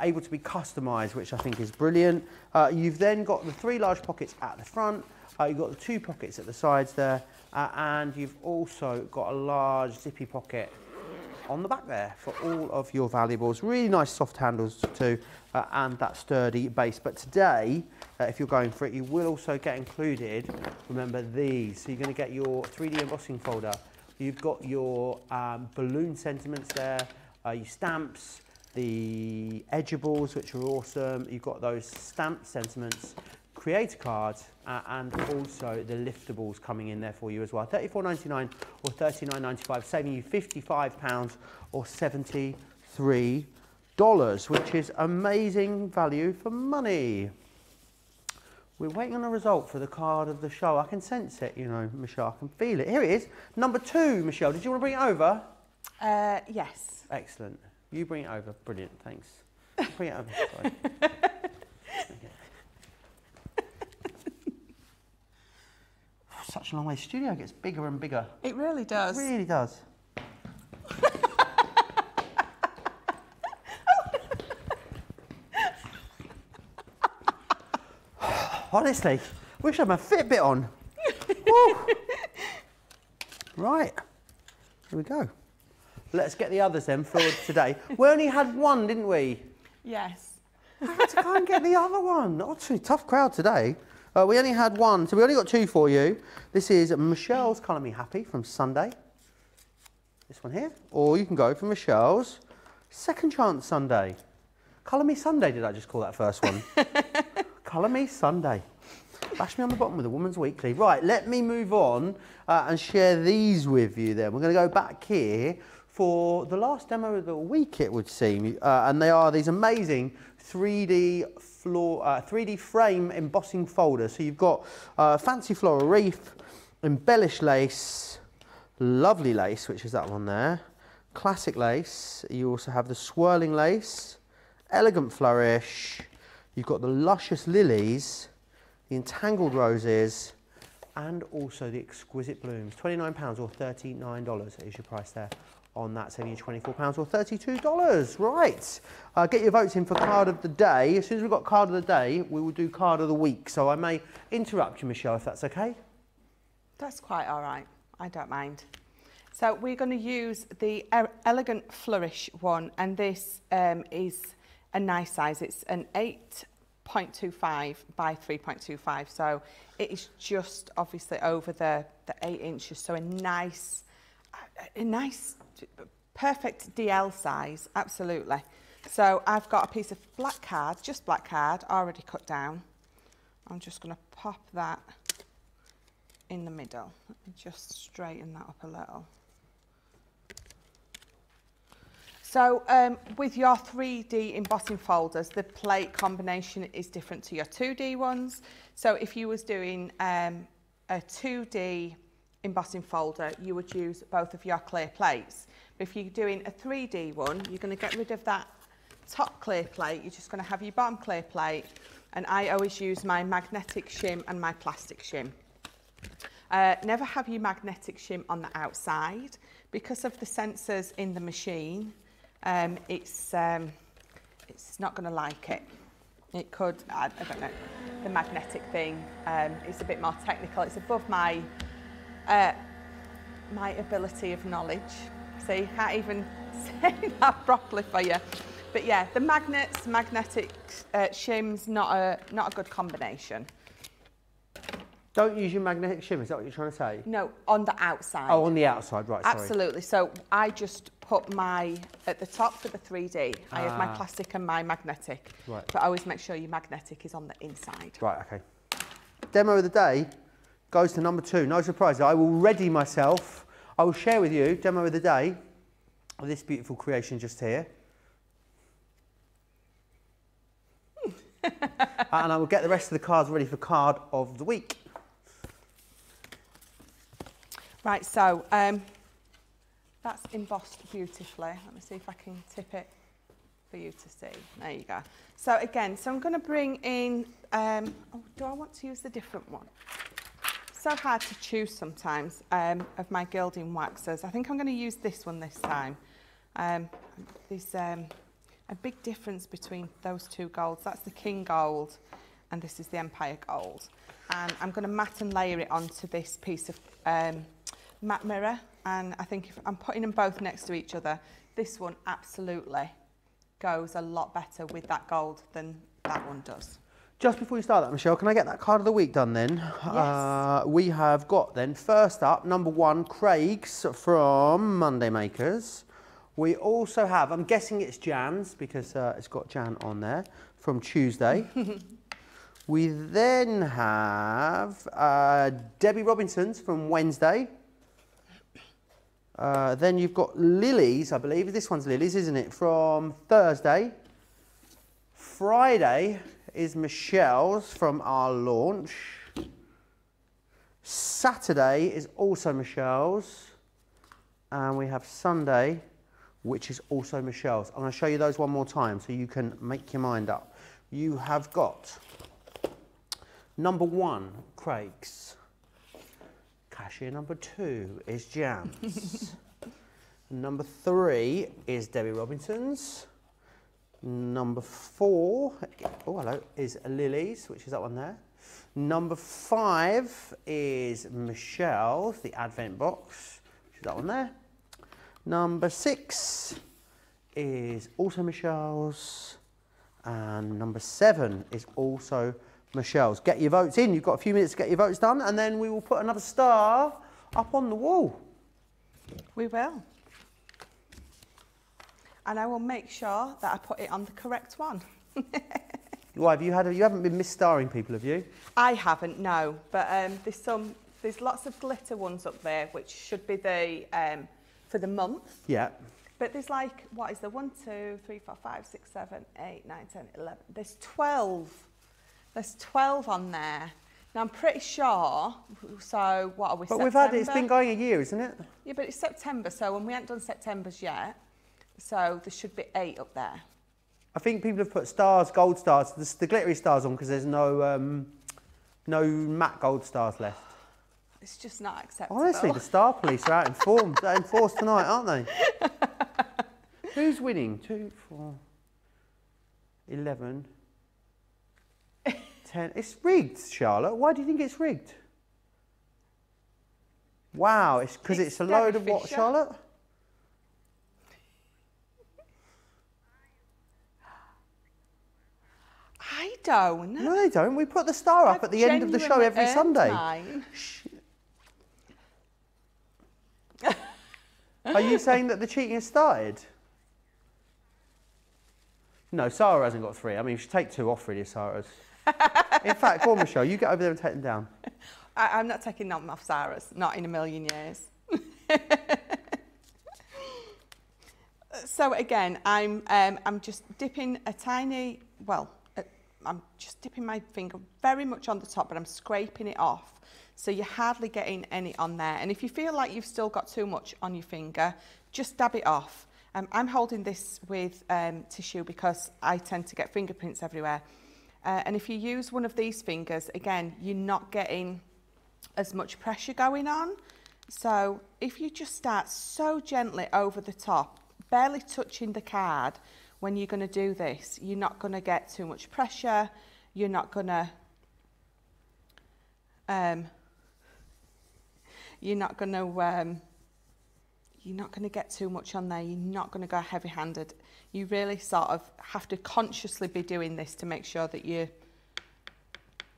able to be customised, which I think is brilliant. You've then got the 3 large pockets at the front. You've got the 2 pockets at the sides there. And you've also got a large zippy pocket on the back there for all of your valuables. Really nice soft handles too, and that sturdy base. But today, if you're going for it, you will also get included, remember these. So you're going to get your 3D embossing folder. You've got your balloon sentiments there, your stamps, the edgeables, which are awesome. You've got those stamped sentiments, creator cards, and also the liftables coming in there for you as well. $34.99 or $39.95, saving you £55 or $73, which is amazing value for money. We're waiting on a result for the card of the show. I can sense it, you know, Michelle. I can feel it. Here it is. Number 2, Michelle. Did you want to bring it over? Yes. Excellent. You bring it over. Brilliant. Thanks. Bring it over. Sorry. Such a long way. Studio gets bigger and bigger. It really does. It really does. Honestly, wish I had my Fitbit on. Right, here we go. Let's get the others then for today. We only had one, didn't we? Yes. I had to go and get the other one. Actually, tough crowd today. We only had one, so we only got 2 for you. This is Michelle's Colour Me Happy from Sunday. This one here. Or you can go for Michelle's Second Chance Sunday. Colour Me Sunday, did I just call that first one? Colour Me Sunday. Bash me on the bottom with a Woman's Weekly. Right, let me move on and share these with you then. We're going to go back here for the last demo of the week, it would seem. And they are these amazing 3D frame embossing folders. So you've got fancy floral wreath, embellished lace, lovely lace, which is that one there. classic lace. You also have the swirling lace, elegant flourish. You've got the luscious lilies, the entangled roses, and also the exquisite blooms. £29 or $39 is your price there on that, saving you £24 or $32. Right, get your votes in for card of the day. As soon as we've got card of the day, we will do card of the week. So I may interrupt you, Michelle, if that's okay. That's quite all right. I don't mind. So we're going to use the Elegant Flourish one, and this is a nice size. It's an 8.25 by 3.25, so it is just obviously over the 8 inches, so a nice perfect DL size, absolutely. So I've got a piece of black card, just black card, already cut down. I'm just going to pop that in the middle. Let me just straighten that up a little. So with your 3D embossing folders, the plate combination is different to your 2D ones. So if you was doing a 2D embossing folder, you would use both of your clear plates. But if you're doing a 3D one, you're going to get rid of that top clear plate. You're just going to have your bottom clear plate. And I always use my magnetic shim and my plastic shim. Never have your magnetic shim on the outside because of the sensors in the machine. It's not going to like it. It could, I don't know, the magnetic thing is a bit more technical. It's above my my ability of knowledge. So you can't even say that properly for you. But yeah, the magnetic shims, not a good combination. Don't use your magnetic shim, is that what you're trying to say? No, on the outside. Oh, on the outside, right, sorry. Absolutely. So I just put my, at the top for the 3D, I have my plastic and my magnetic. Right. But always make sure your magnetic is on the inside. Right, okay. Demo of the day goes to number 2. No surprise, I will ready myself. I will share with you demo of the day of this beautiful creation just here. And I will get the rest of the cards ready for card of the week. Right, so that's embossed beautifully. Let me see if I can tip it for you to see. There you go. So again, so I'm going to bring in, oh, do I want to use the different one? So hard to choose sometimes of my gilding waxes. I think I'm going to use this one this time. There's a big difference between those two golds. That's the King Gold and this is the Empire Gold. And I'm going to matte and layer it onto this piece of matte mirror, and I think if I'm putting them both next to each other, this one absolutely goes a lot better with that gold than that one does. Just before you start that, Michelle, can I get that card of the week done then? Yes. We have got then, first up, number 1, Craig's from Monday Makers. We also have, I'm guessing it's Jan's because it's got Jan on there, from Tuesday. We then have Debbie Robinson's from Wednesday. Then you've got Lily's, I believe. This one's Lily's, isn't it? From Thursday. Friday is Michelle's from our launch. Saturday is also Michelle's. And we have Sunday, which is also Michelle's. I'm going to show you those one more time so you can make your mind up. You have got number 1, Craig's. Cashier number 2 is Jan's. Number 3 is Debbie Robinson's. Number 4, oh hello, is Lily's, which is that one there. Number 5 is Michelle's, the Advent box, which is that one there. Number 6 is also Michelle's. And number 7 is also Michelle's. Get your votes in. You've got a few minutes to get your votes done, and then we will put another star up on the wall. We will. And I will make sure that I put it on the correct one. Why, you haven't been misstarring people, have you? I haven't, no. But there's lots of glitter ones up there, which should be the for the month. Yeah. But there's like, what is there? 1, 2, 3, 4, 5, 6, 7, 8, 9, 10, 11. There's 12. There's 12 on there. Now, I'm pretty sure, so what are we, But September? we've had it, it's been going a year, isn't it? Yeah, but it's September, so and we haven't done September's yet, so there should be 8 up there. I think people have put stars, gold stars, the glittery stars on because there's no matte gold stars left. It's just not acceptable. Honestly, the star police are out in form. They're in force tonight, aren't they? Who's winning? 2, 4, 11, 10. It's rigged, Charlotte. Why do you think it's rigged? Wow, it's because it's a load of what, Charlotte? I don't. No, they don't. We put the star up at the end of the show every Sunday. Are you saying that the cheating has started? No, Sarah hasn't got 3. I mean, you should take 2 off, really, Sarah's. In fact, go on, Michelle, you get over there and take them down. I'm not taking them off Sarah's, not in a million years. So again, I'm just dipping a tiny, I'm just dipping my finger very much on the top, but I'm scraping it off. So you're hardly getting any on there. And if you feel like you've still got too much on your finger, just dab it off. I'm holding this with tissue because I tend to get fingerprints everywhere. And if you use one of these fingers, again, you're not getting as much pressure going on. So if you just start so gently over the top, barely touching the card, when you're going to do this, you're not going to get too much pressure. You're not going to get too much on there. You're not going to go heavy-handed. You really sort of have to consciously be doing this to make sure that you're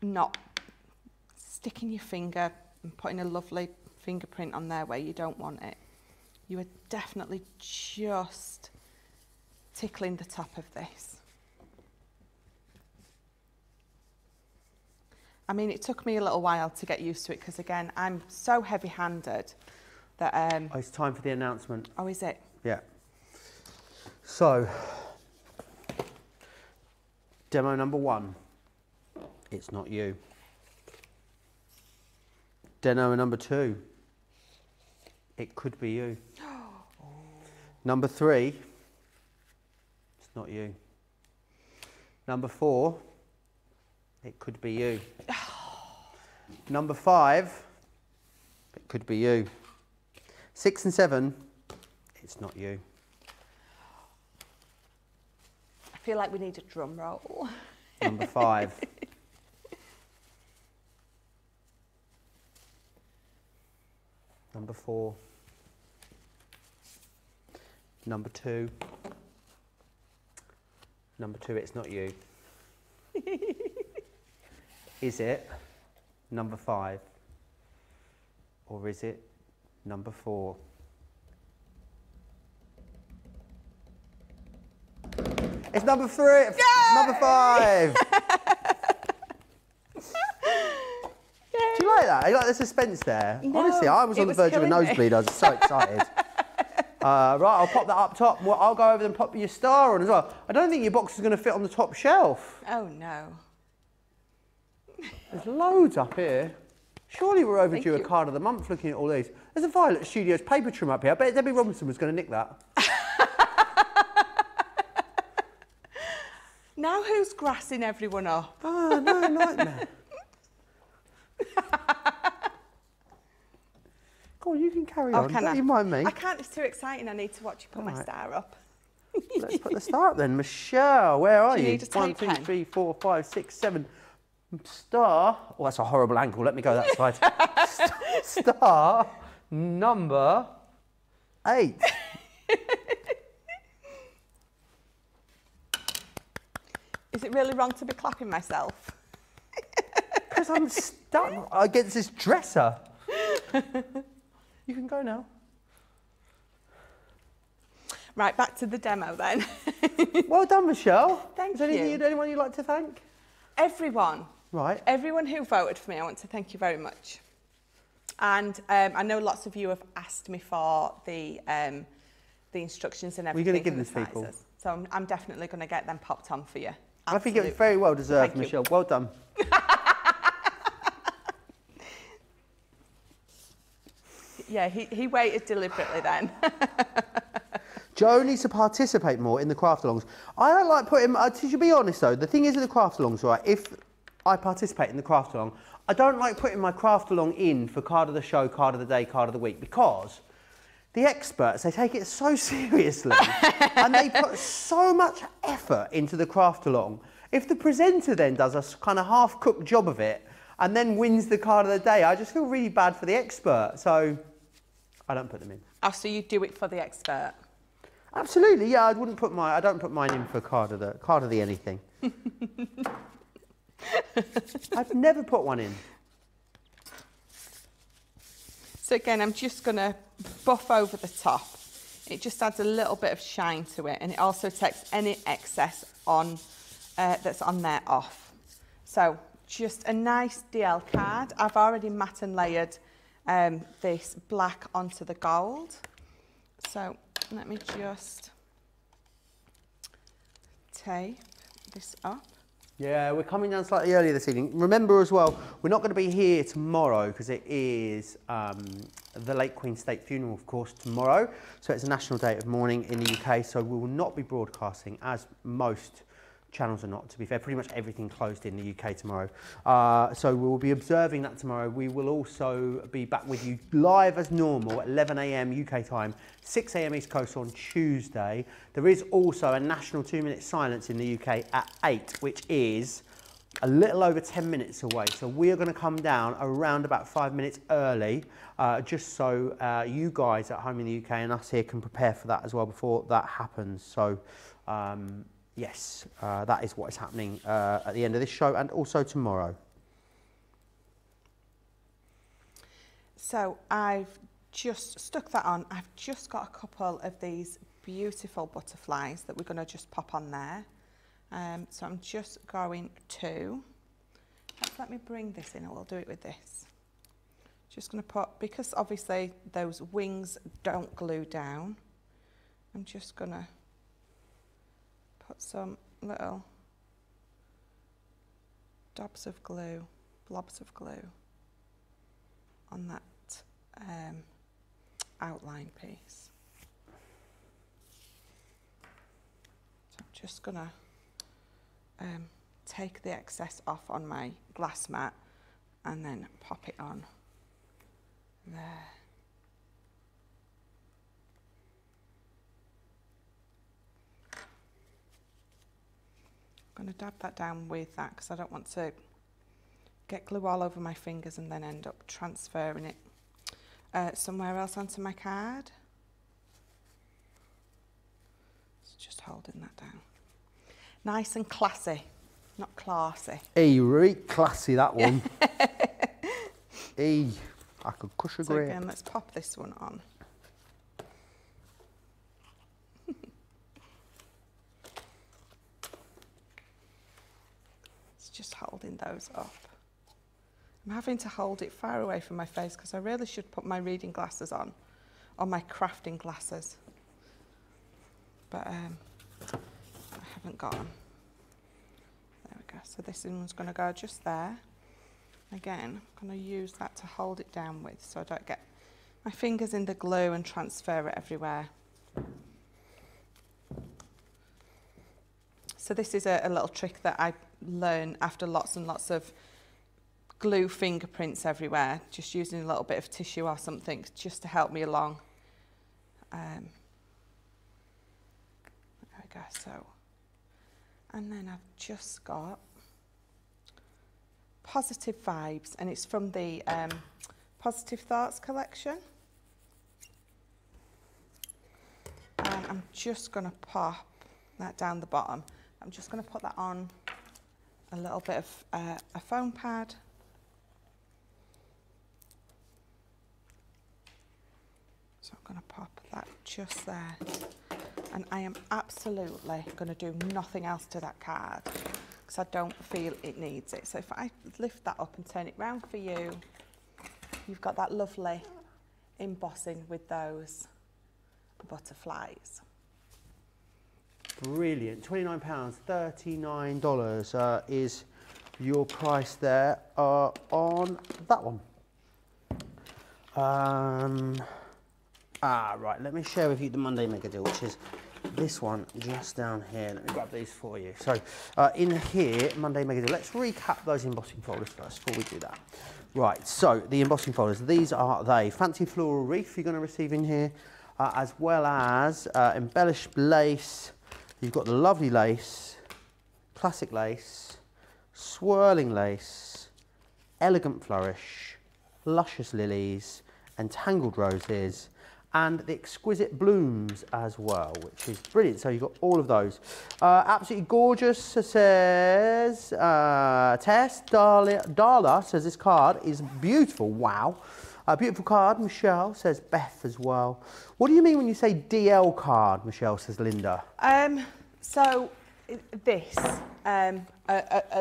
not sticking your finger and putting a lovely fingerprint on there where you don't want it. You are definitely just tickling the top of this. I mean, it took me a little while to get used to it because, again, I'm so heavy-handed that... Oh, it's time for the announcement. Oh, is it? Yeah. So, demo number 1, it's not you. Demo number 2, it could be you. Number 3, it's not you. Number 4, it could be you. Number 5, it could be you. 6 and 7, it's not you. I feel like we need a drum roll. Number 5. Number 4. Number 2. Number 2, it's not you. Is it number 5? Or is it number 4? It's number 3. Yay! Number 5. Do you like that? You like the suspense there? No, honestly, I was on the verge of a nosebleed. I was so excited. Right, I'll pop that up top. I'll go over and pop your star on as well. I don't think your box is going to fit on the top shelf. Oh, no. There's loads up here. Surely we're overdue a card of the month looking at all these. There's a Violet Studios paper trim up here. I bet Debbie Robinson was going to nick that. Now who's grassing everyone up? Oh, no, nightmare. Go on, you can carry on. Don't you mind me? I can't, it's too exciting. I need to watch you put my star up. Let's put the star up then. Michelle, where are Do you? you need a 1, tape 2, 3, 4, 5, 6, 7. Star. Oh, that's a horrible angle. Let me go that side. Star number 8. Is it really wrong to be clapping myself? Because I'm stuck against this dresser. You can go now. Right, back to the demo then. Well done, Michelle. Thank you. Anyone you'd like to thank? Everyone. Right. Everyone who voted for me, I want to thank you very much. And I know lots of you have asked me for the instructions and everything. We're going to give this people. So I'm definitely going to get them popped on for you. Absolutely. I think it was very well deserved, Michelle. Well done. Yeah, he waited deliberately then. Joe needs to participate more in the craft-alongs. I don't like putting, to be honest though, the thing is with the craft-alongs, right, if I participate in the craft-along, I don't like putting my craft-along in for card of the show, card of the day, card of the week, because the experts, they take it so seriously and they put so much effort into the craft-along. If the presenter then does a kind of half-cooked job of it and then wins the card of the day, I just feel really bad for the expert, so I don't put them in. Oh, so you do it for the expert? Absolutely, yeah. I don't put mine in for card of the anything. I've never put one in. So again, I'm just going to buff over the top. It just adds a little bit of shine to it, and it also takes any excess on that's on there off. So just a nice DL card. I've already matte and layered this black onto the gold. So let me just tape this up. Yeah, we're coming down slightly earlier this evening. Remember as well, we're not going to be here tomorrow because it is the late Queen's State funeral, of course, tomorrow. So it's a national day of mourning in the UK, so we will not be broadcasting, as most channels are not, to be fair. Pretty much everything closed in the UK tomorrow. So we will be observing that tomorrow. We will also be back with you live as normal at 11 AM UK time, 6 AM East Coast on Tuesday. There is also a national 2-minute silence in the UK at 8, which is a little over 10 minutes away. So we are going to come down around about 5 minutes early, just so you guys at home in the UK and us here can prepare for that as well before that happens. So yes, that is what is happening at the end of this show and also tomorrow. So I've just stuck that on. I've just got a couple of these beautiful butterflies that we're going to just pop on there. So I'm just going to, let me bring this in and we'll do it with this. Just going to put, because obviously those wings don't glue down, I'm just going to put some little blobs of glue on that outline piece. So I'm just gonna take the excess off on my glass mat and then pop it on there. I'm going to dab that down with that because I don't want to get glue all over my fingers and then end up transferring it somewhere else onto my card. So just holding that down. Nice and classy, not classy. Hey, really classy, that one. Hey, I could crush a so grape. Again, let's pop this one on. Just holding those up. I'm having to hold it far away from my face because I really should put my reading glasses on, or my crafting glasses, but I haven't got them. There we go. So this one's going to go just there. Again, I'm going to use that to hold it down with so I don't get my fingers in the glue and transfer it everywhere. So this is a little trick that I learned after lots and lots of glue fingerprints everywhere, just using a little bit of tissue or something just to help me along. There we go. So, and then I've just got Positive Vibes, and it's from the Positive Thoughts collection. And I'm just going to pop that down the bottom. I'm just going to put that on a little bit of a foam pad. So I'm going to pop that just there. And I am absolutely going to do nothing else to that card because I don't feel it needs it. So if I lift that up and turn it round for you, you've got that lovely embossing with those butterflies. Brilliant. £29, $39 is your price there on that one. Right, let me share with you the Monday Mega Deal, which is this one just down here. Let me grab these for you. So in here, Monday Mega Deal. Let's recap those embossing folders first before we do that. Right, so the embossing folders, these are they. Fancy floral wreath you're going to receive in here, as well as embellished lace. You've got the lovely lace, classic lace, swirling lace, elegant flourish, luscious lilies, entangled roses, and the exquisite blooms as well, which is brilliant. So you've got all of those. Absolutely gorgeous, says Tess. Darla says this card is beautiful. Wow. Beautiful card, Michelle, says Beth as well. What do you mean when you say DL card, Michelle, says Linda? So this, a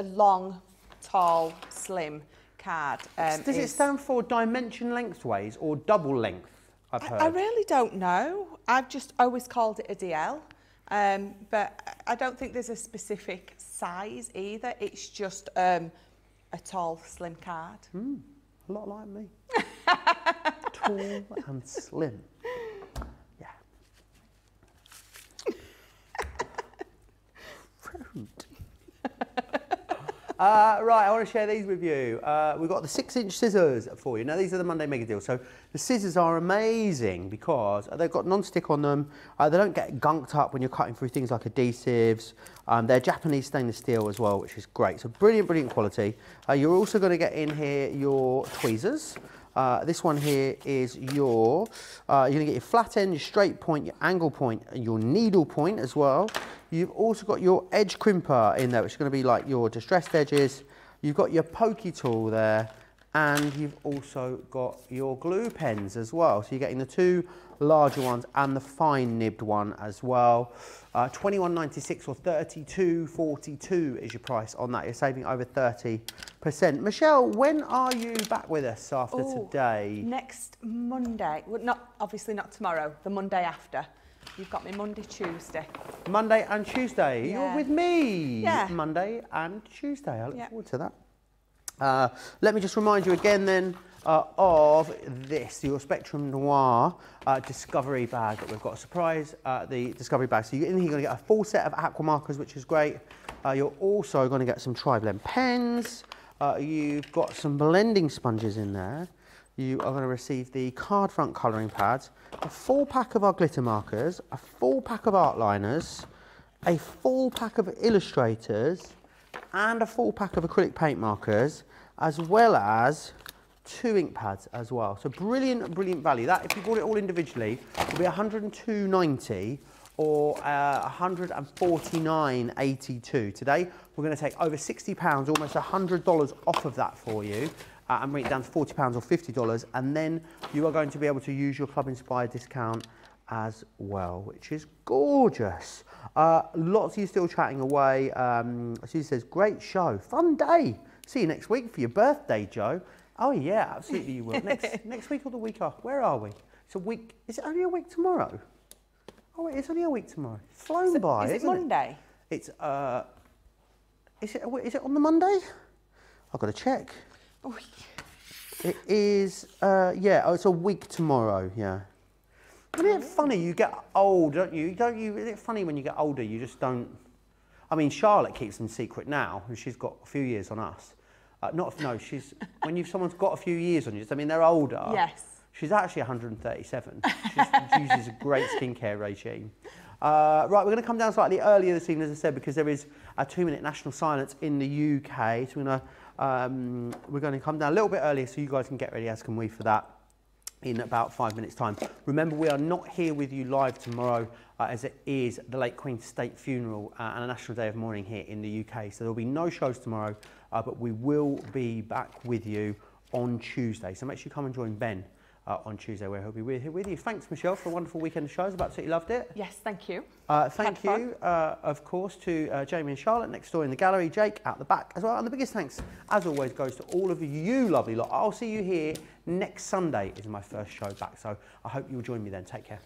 long, tall, slim card. Does it stand for dimension lengthways or double length, I've heard? I really don't know. I've just always called it a DL. But I don't think there's a specific size either. It's just a tall, slim card. A lot like me. Tall and slim. Yeah. Rude. Right, I want to share these with you. We've got the 6-inch scissors for you. Now, these are the Monday Mega Deal. So the scissors are amazing because they've got non-stick on them. They don't get gunked up when you're cutting through things like adhesives. They're Japanese stainless steel as well, which is great. So brilliant, brilliant quality. You're also going to get in here your tweezers. This one here is your, you're going to get your flat end, your straight point, your angle point, and your needle point as well. You've also got your edge crimper in there, which is going to be like your distressed edges. You've got your pokey tool there, and you've also got your glue pens as well. So you're getting the 2 larger ones and the fine nibbed one as well. $21.96 or $32.42 is your price on that. You're saving over 30%. Michelle, when are you back with us after today? Next Monday. Well, obviously not tomorrow, the Monday after. You've got me Monday, Tuesday. Monday and Tuesday. Yeah. You're with me. Yeah. Monday and Tuesday. I look forward to that. Let me just remind you again then of this, your Spectrum Noir Discovery bag that we've got. A surprise, the Discovery bag. So you're in here, you're going to get a full set of aqua markers, which is great. You're also going to get some tri-blend pens. You've got some blending sponges in there. You are going to receive the card front colouring pads, a full pack of our glitter markers, a full pack of art liners, a full pack of illustrators, and a full pack of acrylic paint markers, as well as 2 ink pads as well. So brilliant, brilliant value. That, if you bought it all individually, will be $102.90 or $149.82. Today, we're going to take over £60, almost $100 off of that for you. And bring it down to £40 or $50, and then you are going to be able to use your Club Inspired discount as well, which is gorgeous. Lots of you still chatting away. Susie says, great show, fun day. See you next week for your birthday, Joe. Oh yeah, absolutely you will. Next week or the week after? Where are we? It's a week. Is it only a week tomorrow? Oh wait, it's only a week tomorrow. It's flown by, isn't it? Is it Monday? It's is it on the Monday? I've got to check. It is, yeah, it's a week tomorrow, yeah. Isn't it funny, you get old, don't you? Isn't it funny when you get older, you just don't... I mean, Charlotte keeps them secret now, and she's got a few years on us. When someone's got a few years on you, I mean, they're older. Yes. She's actually 137. She uses a great skincare regime. Right, we're going to come down slightly earlier this evening, as I said, because there is a 2-minute national silence in the UK. So we're going to come down a little bit earlier so you guys can get ready, as can we, for that in about 5 minutes' time. Remember, we are not here with you live tomorrow, as it is the late Queen's State funeral and a National Day of Mourning here in the UK. So there will be no shows tomorrow, but we will be back with you on Tuesday. So make sure you come and join Ben on Tuesday, where he'll be here with you. Thanks, Michelle, for a wonderful weekend of shows. I've absolutely loved it. Yes, thank you. Thank you, of course, to Jamie and Charlotte next door in the gallery, Jake out the back as well. And the biggest thanks, as always, goes to all of you lovely lot. I'll see you here next Sunday is my first show back. So I hope you'll join me then. Take care.